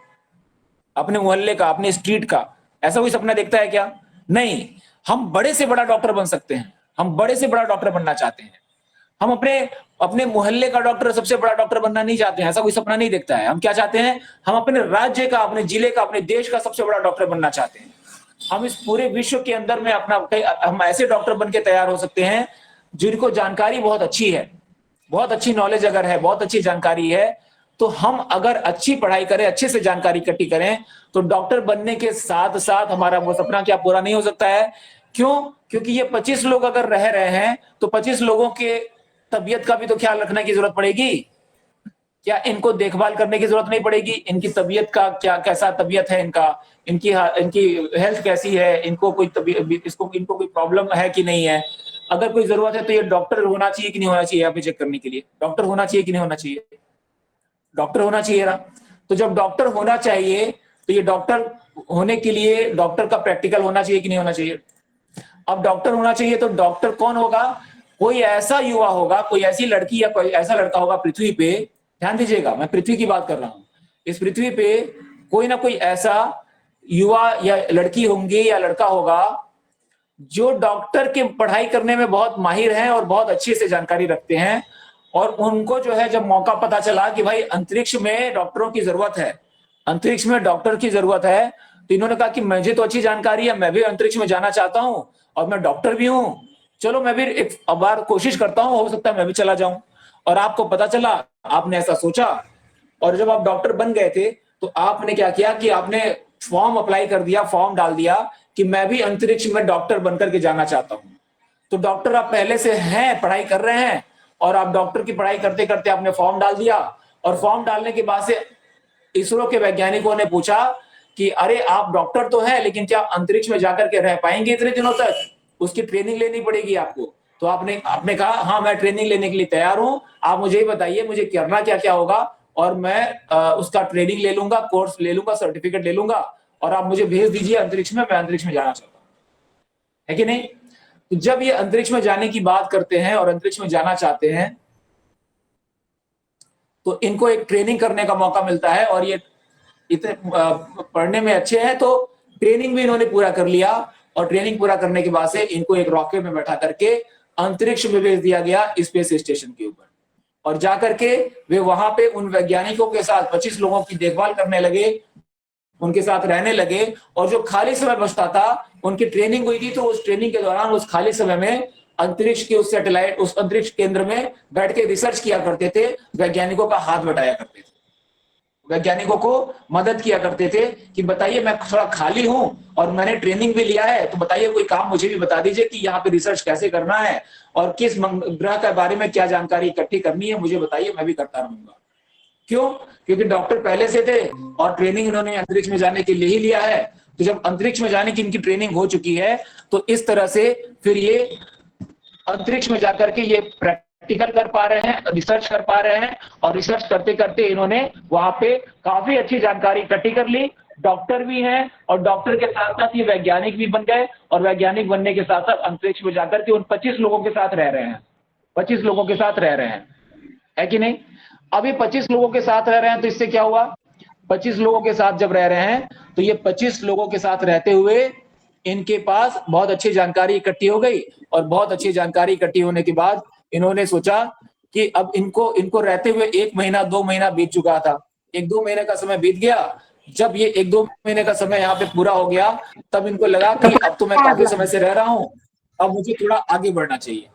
अपने मोहल्ले का, अपने स्ट्रीट का? ऐसा कोई सपना देखता है क्या? नहीं। हम बड़े से बड़ा डॉक्टर बन सकते हैं, हम बड़े से बड़ा डॉक्टर बनना चाहते हैं। हम अपने अपने मोहल्ले का डॉक्टर, सबसे बड़ा डॉक्टर बनना नहीं चाहते हैं, ऐसा कोई सपना नहीं देखता है। हम क्या चाहते हैं? हम अपने राज्य का, अपने जिले का, अपने देश का सबसे बड़ा डॉक्टर बनना चाहते हैं। हम इस पूरे विश्व के अंदर में अपना, हम ऐसे डॉक्टर बन के तैयार हो सकते हैं जिनको जानकारी बहुत अच्छी है, बहुत अच्छी नॉलेज अगर है, बहुत अच्छी जानकारी है, तो हम अगर अच्छी पढ़ाई करें, अच्छे से जानकारी इकट्ठी करें, तो डॉक्टर बनने के साथ साथ हमारा वो सपना क्या पूरा नहीं हो सकता है? क्यों? क्योंकि ये 25 लोग अगर रह रहे हैं, तो 25 लोगों के तबीयत का भी तो ख्याल रखने की जरूरत पड़ेगी। क्या इनको देखभाल करने की जरूरत नहीं पड़ेगी? इनकी तबीयत का क्या, कैसा तबीयत है इनका, इनकी हेल्थ कैसी है, इनको कोई तबीयत, इनको कोई प्रॉब्लम है कि नहीं है? अगर कोई जरूरत है तो ये डॉक्टर होना चाहिए कि नहीं होना चाहिए? यहाँ पे चेक करने के लिए डॉक्टर होना चाहिए कि नहीं होना चाहिए? डॉक्टर होना चाहिए ना। तो जब डॉक्टर होना चाहिए, तो ये डॉक्टर होने के लिए डॉक्टर का प्रैक्टिकल होना चाहिए कि नहीं होना चाहिए? अब डॉक्टर होना चाहिए तो डॉक्टर कौन होगा? कोई ऐसा युवा होगा, कोई ऐसी लड़की या कोई ऐसा लड़का होगा पृथ्वी पे, ध्यान दीजिएगा, मैं पृथ्वी की बात कर रहा हूं, इस पृथ्वी पे कोई ना कोई ऐसा युवा या लड़की होंगे या लड़का होगा जो डॉक्टर की पढ़ाई करने में बहुत माहिर हैं और बहुत अच्छे से जानकारी रखते हैं। और उनको जो है जब मौका पता चला कि भाई अंतरिक्ष में डॉक्टरों की जरूरत है, अंतरिक्ष में डॉक्टर की जरूरत है, तो इन्होंने कहा कि मुझे तो अच्छी जानकारी है, मैं भी अंतरिक्ष में जाना चाहता हूं और मैं डॉक्टर भी हूं, चलो मैं भी एक बार कोशिश करता हूं, हो सकता है मैं भी चला जाऊं। और आपको पता चला, आपने ऐसा सोचा, और जब आप डॉक्टर बन गए थे तो आपने क्या किया कि आपने फॉर्म अप्लाई कर दिया, फॉर्म डाल दिया कि मैं भी अंतरिक्ष में डॉक्टर बनकर के जाना चाहता हूं। तो डॉक्टर आप पहले से हैं, पढ़ाई कर रहे हैं, और आप डॉक्टर की पढ़ाई करते करते आपने फॉर्म डाल दिया, और फॉर्म डालने के बाद से इसरो के वैज्ञानिकों ने पूछा कि अरे आप डॉक्टर तो हैं, लेकिन क्या अंतरिक्ष में जाकर के रह पाएंगे इतने दिनों तक? उसकी ट्रेनिंग लेनी पड़ेगी आपको। तो आपने आपने कहा हाँ मैं ट्रेनिंग लेने के लिए तैयार हूं, आप मुझे ही बताइए मुझे करना क्या क्या होगा, और मैं उसका ट्रेनिंग ले लूंगा, कोर्स ले लूंगा, सर्टिफिकेट ले लूंगा, और आप मुझे भेज दीजिए अंतरिक्ष में, मैं अंतरिक्ष में जाना चाहता हूँ। है कि नहीं? तो जब ये अंतरिक्ष में जाने की बात करते हैं और अंतरिक्ष में जाना चाहते हैं, तो इनको एक ट्रेनिंग करने का मौका मिलता है, और ये इतने पढ़ने में अच्छे हैं तो ट्रेनिंग भी इन्होंने पूरा कर लिया, और ट्रेनिंग पूरा करने के बाद से इनको एक रॉकेट में बैठा करके अंतरिक्ष में भेज दिया गया, स्पेस स्टेशन के ऊपर। और जाकर के वे वहां पे उन वैज्ञानिकों के साथ 25 लोगों की देखभाल करने लगे, उनके साथ रहने लगे, और जो खाली समय बचता था, उनकी ट्रेनिंग हुई थी, तो उस ट्रेनिंग के दौरान उस खाली समय में अंतरिक्ष के उस सैटेलाइट, उस अंतरिक्ष केंद्र में बैठ के रिसर्च किया करते थे, वैज्ञानिकों का हाथ बटाया करते थे, वैज्ञानिकों को मदद किया करते थे कि बताइए मैं थोड़ा खाली हूं और मैंने ट्रेनिंग भी लिया है, तो बताइए कोई काम मुझे भी बता दीजिए कि यहाँ पे रिसर्च कैसे करना है और किस ग्रह के बारे में क्या जानकारी इकट्ठी करनी है, मुझे बताइए, मैं भी करता रहूंगा। क्यों? क्योंकि डॉक्टर पहले से थे और ट्रेनिंग इन्होंने अंतरिक्ष में जाने के लिए ही लिया है। तो जब अंतरिक्ष में जाने की इनकी ट्रेनिंग हो चुकी है, तो इस तरह से फिर ये अंतरिक्ष में जाकर के ये प्रैक्टिकल कर पा रहे हैं, रिसर्च कर पा रहे हैं, और रिसर्च करते करते इन्होंने वहां पे काफी अच्छी जानकारी इकट्ठी कर ली, डॉक्टर भी हैं, और डॉक्टर के साथ साथ ये वैज्ञानिक भी बन गए, और वैज्ञानिक बनने के साथ साथ अंतरिक्ष में जाकर के उन 25 लोगों के साथ रह रहे हैं, 25 लोगों के साथ रह रहे हैं, है कि नहीं? अभी 25 लोगों के साथ रह रहे हैं, तो इससे क्या हुआ? 25 लोगों के साथ जब रह रहे हैं, तो ये 25 लोगों के साथ रहते हुए इनके पास बहुत अच्छी जानकारी इकट्ठी हो गई, और बहुत अच्छी जानकारी इकट्ठी होने के बाद इन्होंने सोचा कि अब इनको इनको रहते हुए 1 महीना 2 महीना बीत चुका था, 1-2 महीने का समय बीत गया। जब ये 1-2 महीने का समय यहाँ पे पूरा हो गया, तब इनको लगा कि अब तो मैं काफी समय से रह रहा हूँ, अब मुझे थोड़ा आगे बढ़ना चाहिए,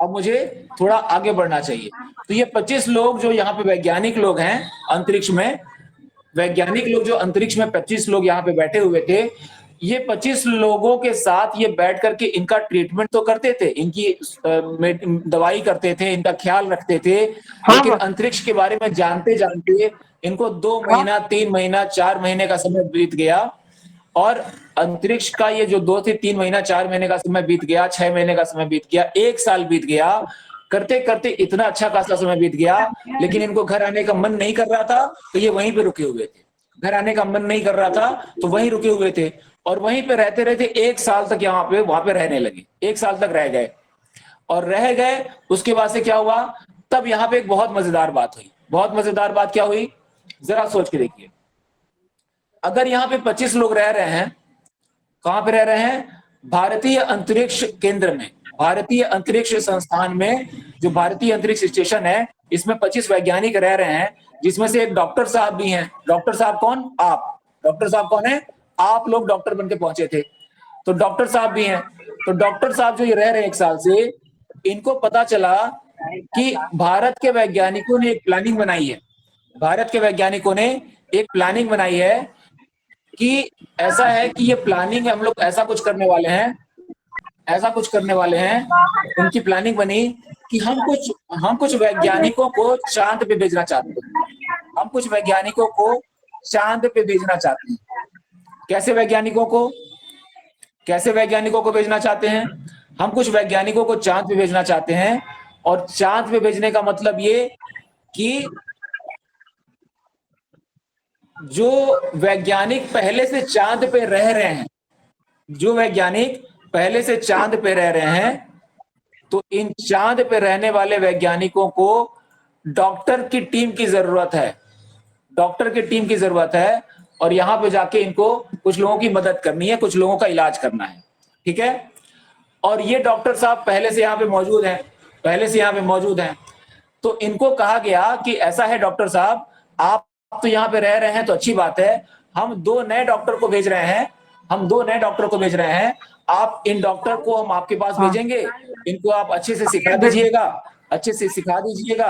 अब मुझे थोड़ा आगे बढ़ना चाहिए। तो ये 25 लोग जो यहाँ पे वैज्ञानिक लोग हैं अंतरिक्ष में, वैज्ञानिक लोग जो अंतरिक्ष में 25 लोग यहाँ पे बैठे हुए थे, ये 25 लोगों के साथ ये बैठ करके इनका ट्रीटमेंट तो करते थे, इनकी दवाई करते थे, इनका ख्याल रखते थे, लेकिन अंतरिक्ष के बारे में जानते जानते इनको 2 महीना 3 महीना 4 महीने का समय बीत गया, और अंतरिक्ष का ये जो 2 से 3 महीना 4 महीने का समय बीत गया, 6 महीने का समय बीत गया, 1 साल बीत गया, करते करते इतना अच्छा खासा समय बीत गया, लेकिन इनको घर आने का मन नहीं कर रहा था, तो ये वहीं पे रुके हुए थे। घर आने का मन नहीं कर रहा था, तो वहीं रुके हुए थे, और वहीं पे रहते रहते 1 साल तक यहाँ पे वहां पे रहने लगे, 1 साल तक रह गए, और रह गए। उसके बाद से क्या हुआ? तब यहाँ पे एक बहुत मजेदार बात हुई। बहुत मजेदार बात क्या हुई? जरा सोच के देखिए। अगर यहाँ पे 25 लोग रह रहे हैं, कहां पे रह रहे हैं? भारतीय अंतरिक्ष केंद्र में, भारतीय अंतरिक्ष संस्थान में, जो भारतीय अंतरिक्ष स्टेशन है, इसमें 25 वैज्ञानिक रह रहे हैं, जिसमें से एक डॉक्टर साहब भी हैं। डॉक्टर साहब कौन? आप। डॉक्टर साहब कौन है? आप लोग डॉक्टर बन के पहुंचे थे, तो डॉक्टर साहब भी हैं। तो डॉक्टर साहब जो ये रह रहे हैं 1 साल से, इनको पता चला कि भारत के वैज्ञानिकों ने एक प्लानिंग बनाई है, भारत के वैज्ञानिकों ने एक प्लानिंग बनाई है कि ऐसा है कि ये प्लानिंग हम लोग ऐसा कुछ करने वाले हैं, ऐसा कुछ करने वाले हैं। उनकी प्लानिंग बनी कि हम कुछ वैज्ञानिकों को चांद पे भेजना चाहते हैं, हम कुछ वैज्ञानिकों को चांद पे भेजना चाहते हैं। कैसे वैज्ञानिकों को, कैसे वैज्ञानिकों को भेजना चाहते हैं? हम कुछ वैज्ञानिकों को चांद पे भेजना चाहते हैं, और चांद पे भेजने का मतलब ये कि जो वैज्ञानिक पहले से चांद पे रह रहे हैं, जो वैज्ञानिक पहले से चांद पे रह रहे हैं, तो इन चांद पे रहने वाले वैज्ञानिकों को डॉक्टर की टीम की जरूरत है, डॉक्टर की टीम की जरूरत है। और यहां पे जाके इनको कुछ लोगों की मदद करनी है, कुछ लोगों का इलाज करना है, ठीक है। और ये डॉक्टर साहब पहले से यहाँ पे मौजूद हैं, पहले से यहाँ पे मौजूद हैं। तो इनको कहा गया कि ऐसा है डॉक्टर साहब, आप तो यहाँ पे रह रहे हैं तो अच्छी बात है, हम 2 नए डॉक्टर को भेज रहे हैं, हम 2 नए डॉक्टर को भेज रहे हैं। आप इन डॉक्टर को हम आपके पास भेजेंगे, इनको आप अच्छे से सिखा दीजिएगा, अच्छे से सिखा दीजिएगा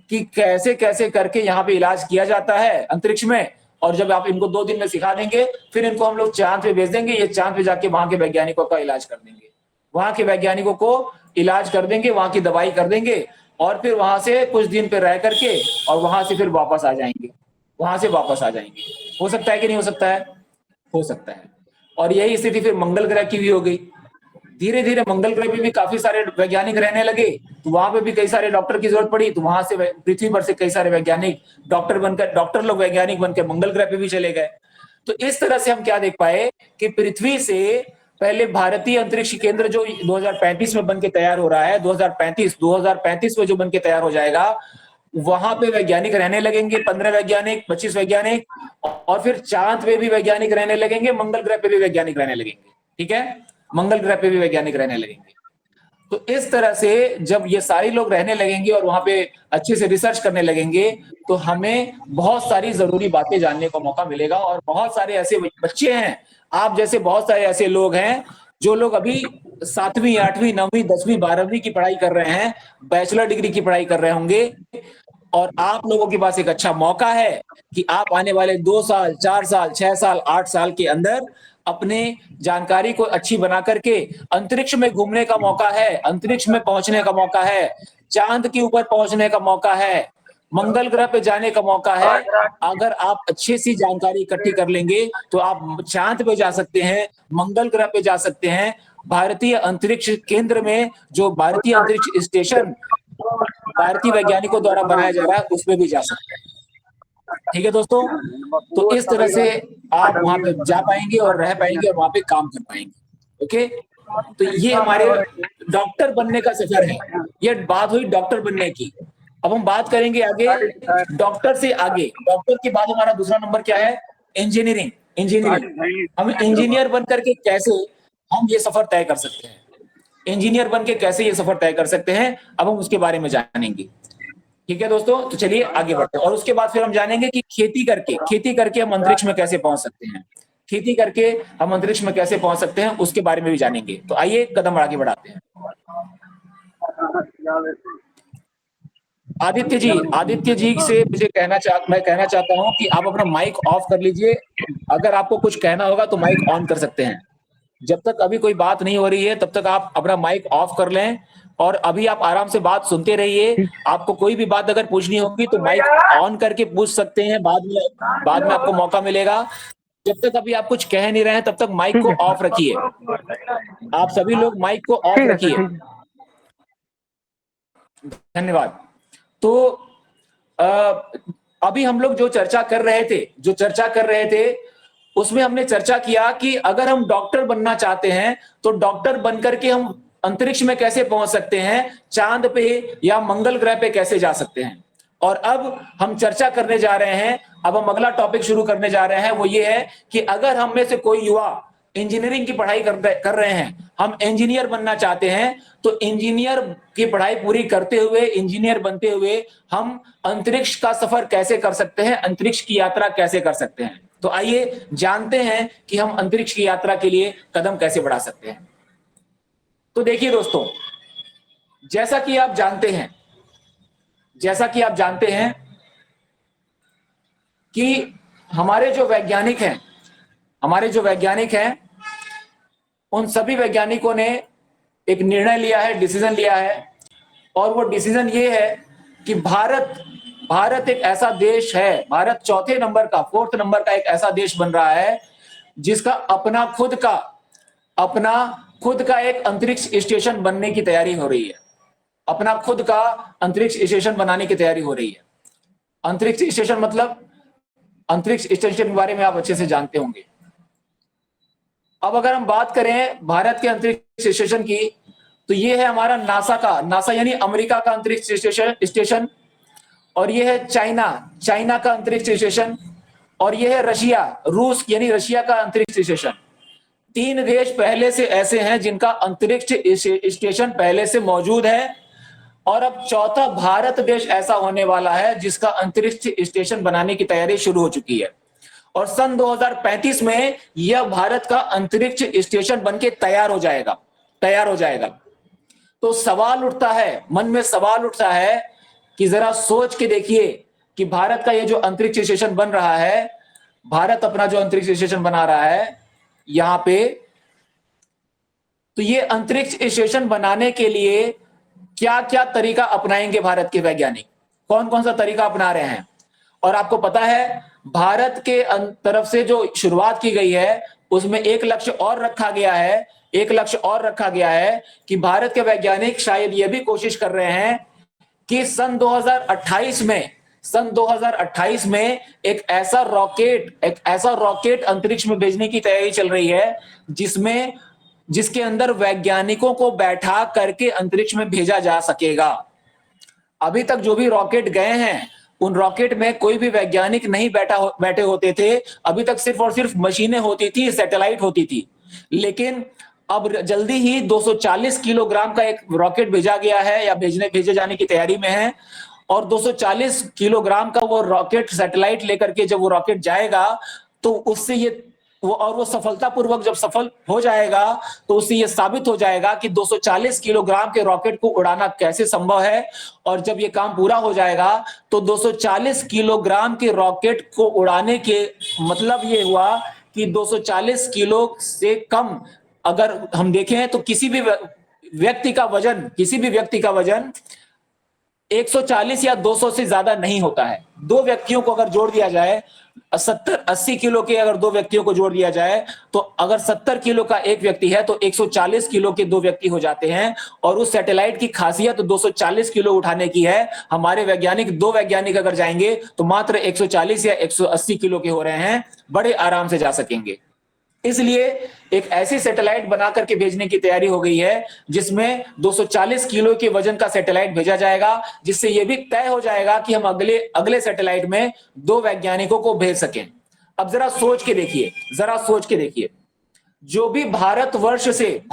कि कैसे कैसे करके यहाँ पे इलाज किया जाता है अंतरिक्ष में। और जब आप इनको 2 दिन में सिखा देंगे, फिर इनको हम लोग चांद पे भेज देंगे, ये चांद पे जाके वहां के वैज्ञानिकों का इलाज कर देंगे, वहां के वैज्ञानिकों को इलाज कर देंगे, वहां की दवाई कर देंगे, और फिर वहां से कुछ दिन पे रह करके और वहां से फिर वापस आ जाएंगे, वहां से वापस आ जाएंगे। हो सकता है कि नहीं हो सकता है? हो सकता है। और यही स्थिति फिर मंगल ग्रह की भी हो गई। धीरे धीरे मंगल ग्रह पे भी काफी सारे वैज्ञानिक रहने लगे, तो वहां पे भी कई सारे डॉक्टर की जरूरत पड़ी, तो वहां से पृथ्वी पर से कई सारे वैज्ञानिक डॉक्टर लोग वैज्ञानिक बनकर मंगल ग्रह पे भी चले गए। तो इस तरह से हम क्या देख पाए कि पृथ्वी से पहले भारतीय अंतरिक्ष केंद्र जो 2035 में बन के तैयार हो रहा है, 2035 में जो बन के तैयार हो जाएगा, वहां पे वैज्ञानिक रहने लगेंगे, 15 वैज्ञानिक, 25 वैज्ञानिक, और फिर चांद पे भी वैज्ञानिक रहने लगेंगे, मंगल ग्रह पे भी वैज्ञानिक रहने लगेंगे, ठीक है। मंगल ग्रह पे भी वैज्ञानिक रहने लगेंगे। तो इस तरह से जब ये सारे लोग रहने लगेंगे और वहां पे अच्छे से रिसर्च करने लगेंगे, तो हमें बहुत सारी जरूरी बातें जानने का मौका मिलेगा। और बहुत सारे ऐसे बच्चे हैं, आप जैसे बहुत सारे ऐसे लोग हैं, जो लोग अभी 7वीं 8वीं 9वीं 10वीं 12वीं की पढ़ाई कर रहे हैं, बैचलर डिग्री की पढ़ाई कर रहे होंगे, और आप लोगों के पास एक अच्छा मौका है कि आप आने वाले 2 साल 4 साल 6 साल 8 साल के अंदर अपने जानकारी को अच्छी बना करके अंतरिक्ष में घूमने का मौका है, अंतरिक्ष में पहुंचने का मौका है, चांद के ऊपर पहुंचने का मौका है, मंगल ग्रह पे जाने का मौका है। अगर आप अच्छी सी जानकारी इकट्ठी कर लेंगे तो आप चांद पे जा सकते हैं, मंगल ग्रह पे जा सकते हैं। भारतीय अंतरिक्ष केंद्र में जो भारतीय अंतरिक्ष स्टेशन भारतीय वैज्ञानिकों द्वारा बनाया जा रहा है, उसमें भी जा सकते हैं, ठीक है दोस्तों। तो इस तरह से आप वहां पे जा पाएंगे और रह पाएंगे और वहां पे काम कर पाएंगे, ओके। तो ये हमारे डॉक्टर बनने का सफर है। ये बात हुई डॉक्टर बनने की। अब हम बात करेंगे आगे डॉक्टर से आगे। डॉक्टर के बाद हमारा दूसरा नंबर क्या है? इंजीनियरिंग। इंजीनियरिंग, हम इंजीनियर बन करके कैसे हम ये सफर तय कर सकते हैं, इंजीनियर बन के कैसे ये सफर तय कर सकते हैं, अब हम उसके बारे में जानेंगे, ठीक है दोस्तों। तो चलिए आगे बढ़ते हैं, और उसके बाद फिर हम जानेंगे कि खेती करके हम अंतरिक्ष में कैसे पहुंच सकते हैं, खेती करके हम अंतरिक्ष में कैसे पहुंच सकते हैं, उसके बारे में भी जानेंगे। तो आइए कदम आगे बढ़ाते हैं। आदित्य जी से मैं कहना चाहता हूं कि आप अपना माइक ऑफ कर लीजिए। अगर आपको कुछ कहना होगा तो माइक ऑन कर सकते हैं। जब तक अभी कोई बात नहीं हो रही है तब तक आप अपना माइक ऑफ कर लें, और अभी आप आराम से बात सुनते रहिए। आपको कोई भी बात अगर पूछनी होगी तो माइक ऑन करके पूछ सकते हैं, बाद में आपको मौका मिलेगा। जब तक अभी आप कुछ कह नहीं रहे हैं तब तक माइक को ऑफ रखिए। आप सभी लोग माइक को ऑफ रखिए। धन्यवाद। तो अभी हम लोग जो चर्चा कर रहे थे उसमें हमने चर्चा किया कि अगर हम डॉक्टर बनना चाहते हैं तो डॉक्टर बनकर के हम अंतरिक्ष में कैसे पहुंच सकते हैं, चांद पे या मंगल ग्रह पे कैसे जा सकते हैं। और अब हम चर्चा करने जा रहे हैं, अब हम अगला टॉपिक शुरू करने जा रहे हैं, वो ये है कि अगर हम में से कोई युवा इंजीनियरिंग की पढ़ाई कर रहे हैं, हम इंजीनियर बनना चाहते हैं, तो इंजीनियर की पढ़ाई पूरी करते हुए, इंजीनियर बनते हुए हम अंतरिक्ष का सफर कैसे कर सकते हैं, अंतरिक्ष की यात्रा कैसे कर सकते हैं। तो आइए जानते हैं कि हम अंतरिक्ष की यात्रा के लिए कदम कैसे बढ़ा सकते हैं। तो देखिए दोस्तों, जैसा कि आप जानते हैं, जैसा कि आप जानते हैं कि हमारे जो वैज्ञानिक हैं, हमारे जो वैज्ञानिक हैं, उन सभी वैज्ञानिकों ने एक निर्णय लिया है, डिसीजन लिया है, और वो डिसीजन ये है कि भारत एक ऐसा देश है, भारत चौथे नंबर का, फोर्थ नंबर का एक ऐसा देश बन रहा है जिसका अपना खुद का एक अंतरिक्ष स्टेशन बनने की तैयारी हो रही है। अपना खुद का अंतरिक्ष स्टेशन बनाने की तैयारी हो रही है। अंतरिक्ष स्टेशन मतलब, अंतरिक्ष स्टेशन के बारे में आप अच्छे से जानते होंगे। अब अगर हम बात करें भारत के अंतरिक्ष स्टेशन की, तो ये है हमारा नासा यानी अमेरिका का अंतरिक्ष स्टेशन, और ये है चाइना का अंतरिक्ष स्टेशन, और ये है रूस यानी रशिया का अंतरिक्ष स्टेशन। 3 देश पहले से ऐसे हैं जिनका अंतरिक्ष स्टेशन पहले से मौजूद है, और अब चौथा भारत देश ऐसा होने वाला है जिसका अंतरिक्ष स्टेशन बनाने की तैयारी शुरू हो चुकी है, और सन 2035 में यह भारत का अंतरिक्ष स्टेशन बनके तैयार हो जाएगा। तो सवाल उठता है, मन में सवाल उठता है कि जरा सोच के देखिए कि भारत का ये जो अंतरिक्ष स्टेशन बन रहा है, भारत अपना जो अंतरिक्ष स्टेशन बना रहा है यहां पे, तो ये अंतरिक्ष स्टेशन बनाने के लिए क्या क्या तरीका अपनाएंगे भारत के वैज्ञानिक, कौन कौन सा तरीका अपना रहे हैं। और आपको पता है भारत के तरफ से जो शुरुआत की गई है उसमें एक लक्ष्य और रखा गया है कि भारत के वैज्ञानिक शायद यह भी कोशिश कर रहे हैं कि सन 2028 में एक ऐसा रॉकेट अंतरिक्ष में भेजने की तैयारी चल रही है जिसके अंदर वैज्ञानिकों को बैठा करके अंतरिक्ष में भेजा जा सकेगा। अभी तक जो भी रॉकेट गए हैं उन रॉकेट में कोई भी वैज्ञानिक नहीं बैठे होते थे, अभी तक सिर्फ और सिर्फ मशीनें होती थी, सैटेलाइट होती थी। लेकिन अब जल्दी ही 240 किलोग्राम का एक रॉकेट भेजा गया है या भेजे जाने की तैयारी में है, और 240 किलोग्राम का वो रॉकेट सैटेलाइट लेकर के जब वो रॉकेट जाएगा तो उससे वो सफलतापूर्वक जब सफल हो जाएगा तो उससे ये साबित हो जाएगा कि 240 किलोग्राम के रॉकेट को उड़ाना कैसे संभव है। और जब ये काम पूरा हो जाएगा तो 240 किलोग्राम के रॉकेट को उड़ाने के मतलब ये हुआ कि 240 किलो से कम अगर हम देखें तो किसी भी व्यक्ति का वजन 140 या 200 से ज्यादा नहीं होता है। 2 व्यक्तियों को अगर जोड़ दिया जाए, 70-80 किलो के अगर 2 व्यक्तियों को जोड़ दिया जाए, तो अगर 70 किलो का एक व्यक्ति है तो 140 किलो के 2 व्यक्ति हो जाते हैं। और उस सैटेलाइट की खासियत 240 किलो उठाने की है। हमारे दो वैज्ञानिक अगर जाएंगे तो मात्र 140 या 180 किलो के हो रहे हैं, बड़े आराम से जा सकेंगे। इसलिए एक ऐसी सैटेलाइट बना करके भेजने की तैयारी हो गई है जिसमें 240 किलो के वजन का सैटेलाइट भेजा जाएगा, जिससे यह भी तय हो जाएगा कि हम अगले सैटेलाइट में 2 वैज्ञानिकों को भेज सकें। अब जरा सोच के देखिए, जो भी भारतवर्ष से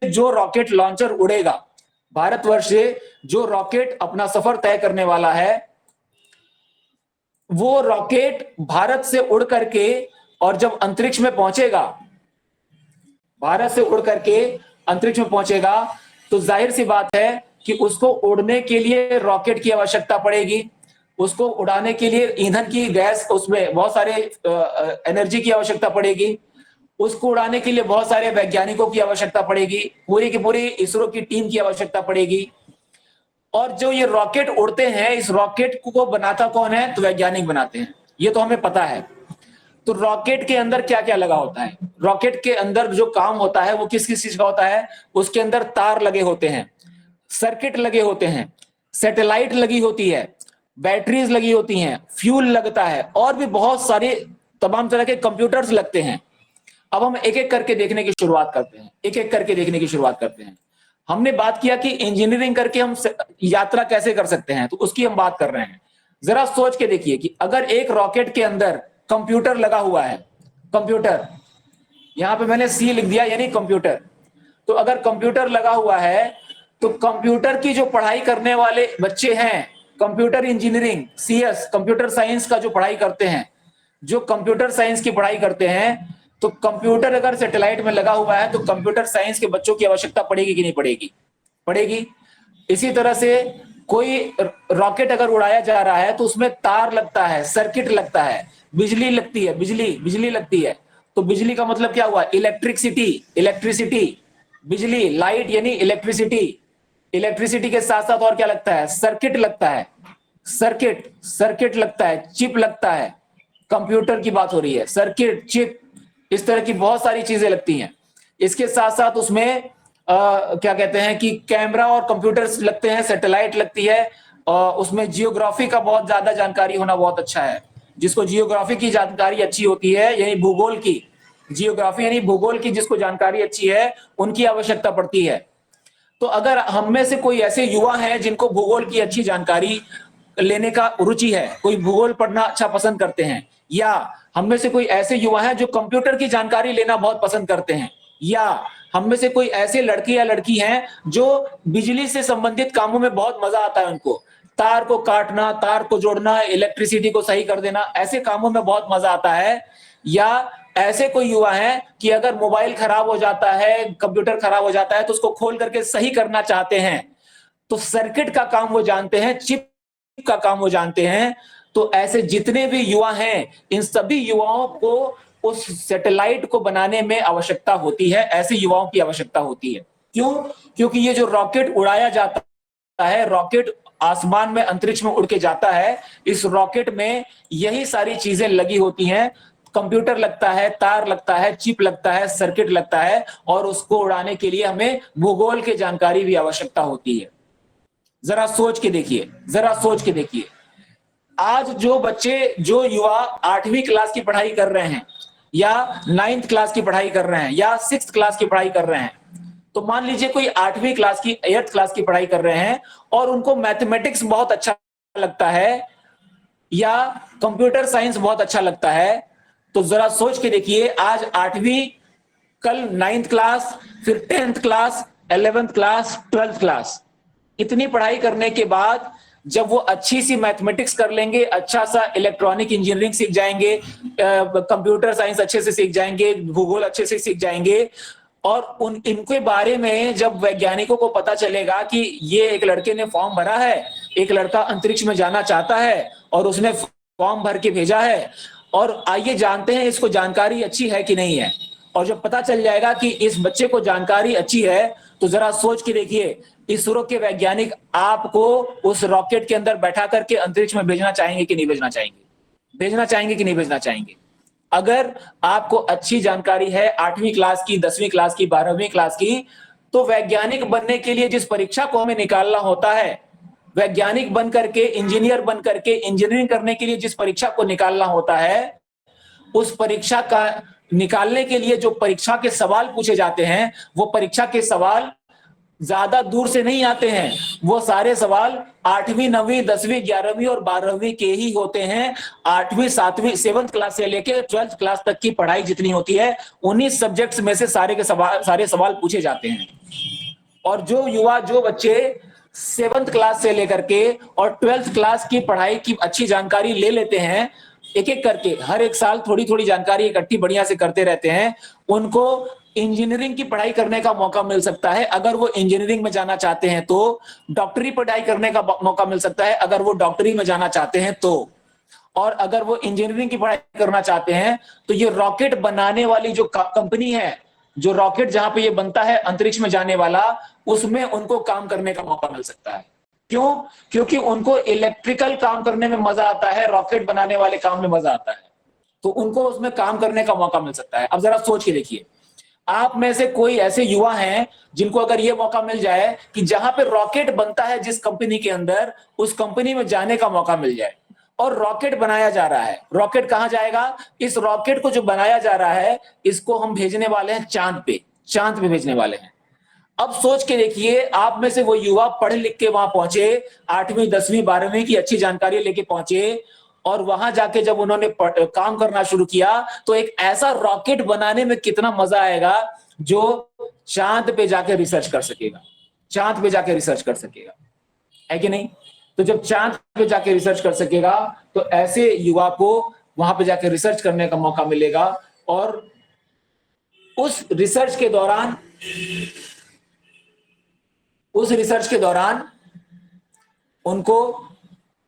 जो रॉकेट लॉन्चर उड़ेगा, भारतवर्ष से जो रॉकेट अपना सफर तय करने वाला है, वो रॉकेट भारत से उड़ करके और जब अंतरिक्ष में पहुंचेगा, भारत से उड़ करके अंतरिक्ष में पहुंचेगा, तो जाहिर सी बात है कि उसको उड़ने के लिए रॉकेट की आवश्यकता पड़ेगी। उसको उड़ाने के लिए ईंधन की गैस, उसमें बहुत सारे एनर्जी की आवश्यकता पड़ेगी। उसको उड़ाने के लिए बहुत सारे वैज्ञानिकों की आवश्यकता पड़ेगी, पूरी की पूरी इसरो की टीम की आवश्यकता पड़ेगी। और जो ये रॉकेट उड़ते हैं, इस रॉकेट को बनाता कौन है? तो वैज्ञानिक बनाते हैं, ये तो हमें पता है। तो रॉकेट के अंदर क्या क्या लगा होता है? रॉकेट के अंदर जो काम होता है वो किस किस चीज का होता है? उसके अंदर तार लगे होते हैं, सर्किट लगे होते हैं, सैटेलाइट लगी होती है, बैटरीज लगी होती हैं, फ्यूल लगता है, और भी बहुत सारे तमाम तरह के कंप्यूटर्स लगते हैं। अब हम एक एक करके देखने की शुरुआत करते हैं। हमने बात किया कि इंजीनियरिंग करके हम यात्रा कैसे कर सकते हैं, तो उसकी हम बात कर रहे हैं। जरा सोच के देखिए कि अगर एक रॉकेट के अंदर कंप्यूटर लगा हुआ है, कंप्यूटर यहाँ पे मैंने सी लिख दिया यानी कंप्यूटर। तो अगर कंप्यूटर लगा हुआ है तो कंप्यूटर की जो पढ़ाई करने वाले बच्चे हैं, computer engineering CS computer science का जो पढ़ाई करते हैं, जो कंप्यूटर साइंस की पढ़ाई करते हैं, तो कंप्यूटर अगर सैटेलाइट में लगा हुआ है तो कंप्यूटर साइंस के बच्चों की आवश्यकता पड़ेगी कि नहीं पड़ेगी? पड़ेगी। इसी तरह से कोई रॉकेट अगर उड़ाया जा रहा है तो उसमें तार लगता है, सर्किट लगता है, बिजली लगती है, बिजली लगती है। तो बिजली का मतलब क्या हुआ? इलेक्ट्रिसिटी, बिजली, लाइट यानी इलेक्ट्रिसिटी। इलेक्ट्रिसिटी के साथ साथ और क्या लगता है? सर्किट लगता है, सर्किट लगता है, चिप लगता है। कंप्यूटर की बात हो रही है, सर्किट, चिप, इस तरह की बहुत सारी चीजें लगती हैं। इसके साथ साथ उसमें क्या कहते हैं कि कैमरा और कंप्यूटर्स लगते हैं, सैटेलाइट लगती है। उसमें जियोग्राफी का बहुत ज्यादा जानकारी होना बहुत अच्छा है। जिसको जियोग्राफी की जानकारी अच्छी होती है यानी भूगोल की, जियोग्राफी यानी भूगोल की जिसको जानकारी अच्छी है, उनकी आवश्यकता पड़ती है। तो अगर हम में से कोई ऐसे युवा हैं जिनको भूगोल की अच्छी जानकारी लेने का रुचि है, कोई भूगोल पढ़ना अच्छा पसंद करते हैं, या हम में से कोई ऐसे युवा हैं जो कंप्यूटर की जानकारी लेना बहुत पसंद करते हैं, या हम में से कोई ऐसे लड़के या लड़की हैं जो बिजली से संबंधित कामों में बहुत मजा आता है उनको, तार को काटना, तार को जोड़ना, इलेक्ट्रिसिटी को सही कर देना, ऐसे कामों में बहुत मजा आता है। या ऐसे कोई युवा हैं कि अगर मोबाइल खराब हो जाता है, कंप्यूटर खराब हो जाता है तो उसको खोल करके सही करना चाहते हैं, तो सर्किट का काम वो जानते हैं, चिप का काम वो जानते हैं। तो ऐसे जितने भी युवा हैं, इन सभी युवाओं को उस सैटेलाइट को बनाने में आवश्यकता होती है, ऐसे युवाओं की आवश्यकता होती है। क्यों? क्योंकि ये जो रॉकेट उड़ाया जाता है, रॉकेट आसमान में अंतरिक्ष में उड़ के जाता है, इस रॉकेट में यही सारी चीजें लगी होती हैं। कंप्यूटर लगता है, तार लगता है, चिप लगता है, सर्किट लगता है, और उसको उड़ाने के लिए हमें भूगोल की जानकारी भी आवश्यकता होती है। जरा सोच के देखिए, जरा सोच के देखिए, आज जो बच्चे, जो युवा 8वीं क्लास की पढ़ाई कर रहे हैं, या 9th क्लास की पढ़ाई कर रहे हैं, या 6th क्लास की पढ़ाई कर रहे हैं, तो मान लीजिए कोई 8वीं क्लास की, 8th क्लास की पढ़ाई कर रहे हैं और उनको मैथमेटिक्स बहुत अच्छा लगता है या कंप्यूटर साइंस बहुत अच्छा लगता है, तो जरा सोच के देखिए, आज 8वीं, कल 9th क्लास, फिर 10th class, 11th class, 12th class, इतनी पढ़ाई करने के बाद जब वो अच्छी सी मैथमेटिक्स कर लेंगे, अच्छा सा इलेक्ट्रॉनिक इंजीनियरिंग सीख जाएंगे, कंप्यूटर साइंस अच्छे से सीख जाएंगे, भूगोल अच्छे से सीख जाएंगे, और उन इनके बारे में जब वैज्ञानिकों को पता चलेगा कि ये एक लड़के ने फॉर्म भरा है, एक लड़का अंतरिक्ष में जाना चाहता है और उसने फॉर्म भर के भेजा है, और आइए जानते हैं इसको जानकारी अच्छी है कि नहीं है। और जब पता चल जाएगा कि इस बच्चे को जानकारी अच्छी है, तो जरा सोच के देखिए, इसरो के वैज्ञानिक आपको उस रॉकेट के अंदर बैठा करके अंतरिक्ष में भेजना चाहेंगे कि नहीं भेजना चाहेंगे? भेजना चाहेंगे कि नहीं भेजना चाहेंगे? अगर आपको अच्छी जानकारी है 8वीं क्लास की, 10वीं क्लास की, 12वीं क्लास की, तो वैज्ञानिक बनने के लिए जिस परीक्षा को हमें निकालना होता है, वैज्ञानिक बन करके, इंजीनियर बन करके इंजीनियरिंग करने के लिए जिस परीक्षा को निकालना होता है, उस परीक्षा का निकालने के लिए जो परीक्षा के सवाल पूछे जाते हैं, वो परीक्षा के सवाल ज्यादा दूर से नहीं आते हैं। वो सारे सवाल 8वीं, 9वीं, 10वीं, 11वीं और 12वीं के ही होते हैं। 8वीं, 7वीं, 7th क्लास से लेकर 12th क्लास तक की पढ़ाई जितनी होती है, उन्हीं सब्जेक्ट्स में से सारे सवाल पूछे जाते हैं। और जो युवा, जो बच्चे 7th क्लास से लेकर के और 12th क्लास की पढ़ाई की अच्छी जानकारी ले लेते हैं, एक एक करके हर एक साल थोड़ी थोड़ी जानकारी इकट्ठी बढ़िया से करते रहते हैं, उनको इंजीनियरिंग की पढ़ाई करने का मौका मिल सकता है अगर वो इंजीनियरिंग में जाना चाहते हैं तो। डॉक्टरी पढ़ाई करने का मौका मिल सकता है अगर वो डॉक्टरी में जाना चाहते हैं तो। और अगर वो इंजीनियरिंग की पढ़ाई करना चाहते हैं तो ये रॉकेट बनाने वाली जो कंपनी है, जो रॉकेट जहां पे ये बनता है अंतरिक्ष में जाने वाला, उसमें उनको काम करने का मौका मिल सकता है। क्यों? क्योंकि उनको इलेक्ट्रिकल काम करने में मजा आता है, रॉकेट बनाने वाले काम में मजा आता है, तो उनको उसमें काम करने का मौका मिल सकता है। अब जरा सोच के देखिए, आप में से कोई ऐसे युवा हैं जिनको अगर यह मौका मिल जाए कि जहां पे रॉकेट बनता है जिस कंपनी के अंदर, उस कंपनी में जाने का मौका मिल जाए, और रॉकेट बनाया जा रहा है। रॉकेट कहां जाएगा? इस रॉकेट को जो बनाया जा रहा है, इसको हम भेजने वाले हैं चांद पे, चांद पे भेजने वाले हैं। अब सोच के देखिए, आप में से वो युवा पढ़ लिख के वहां पहुंचे, 8वीं, 10वीं, 12वीं की अच्छी जानकारी लेके पहुंचे, और वहां जाके जब उन्होंने काम करना शुरू किया तो एक ऐसा रॉकेट बनाने में कितना मजा आएगा जो चांद पे जाके रिसर्च कर सकेगा, चांद पे जाके रिसर्च कर सकेगा, है कि नहीं? तो जब चांद पे जाके रिसर्च कर सकेगा तो ऐसे युवा को वहां पे जाके रिसर्च करने का मौका मिलेगा और उस रिसर्च के दौरान उस रिसर्च के दौरान उनको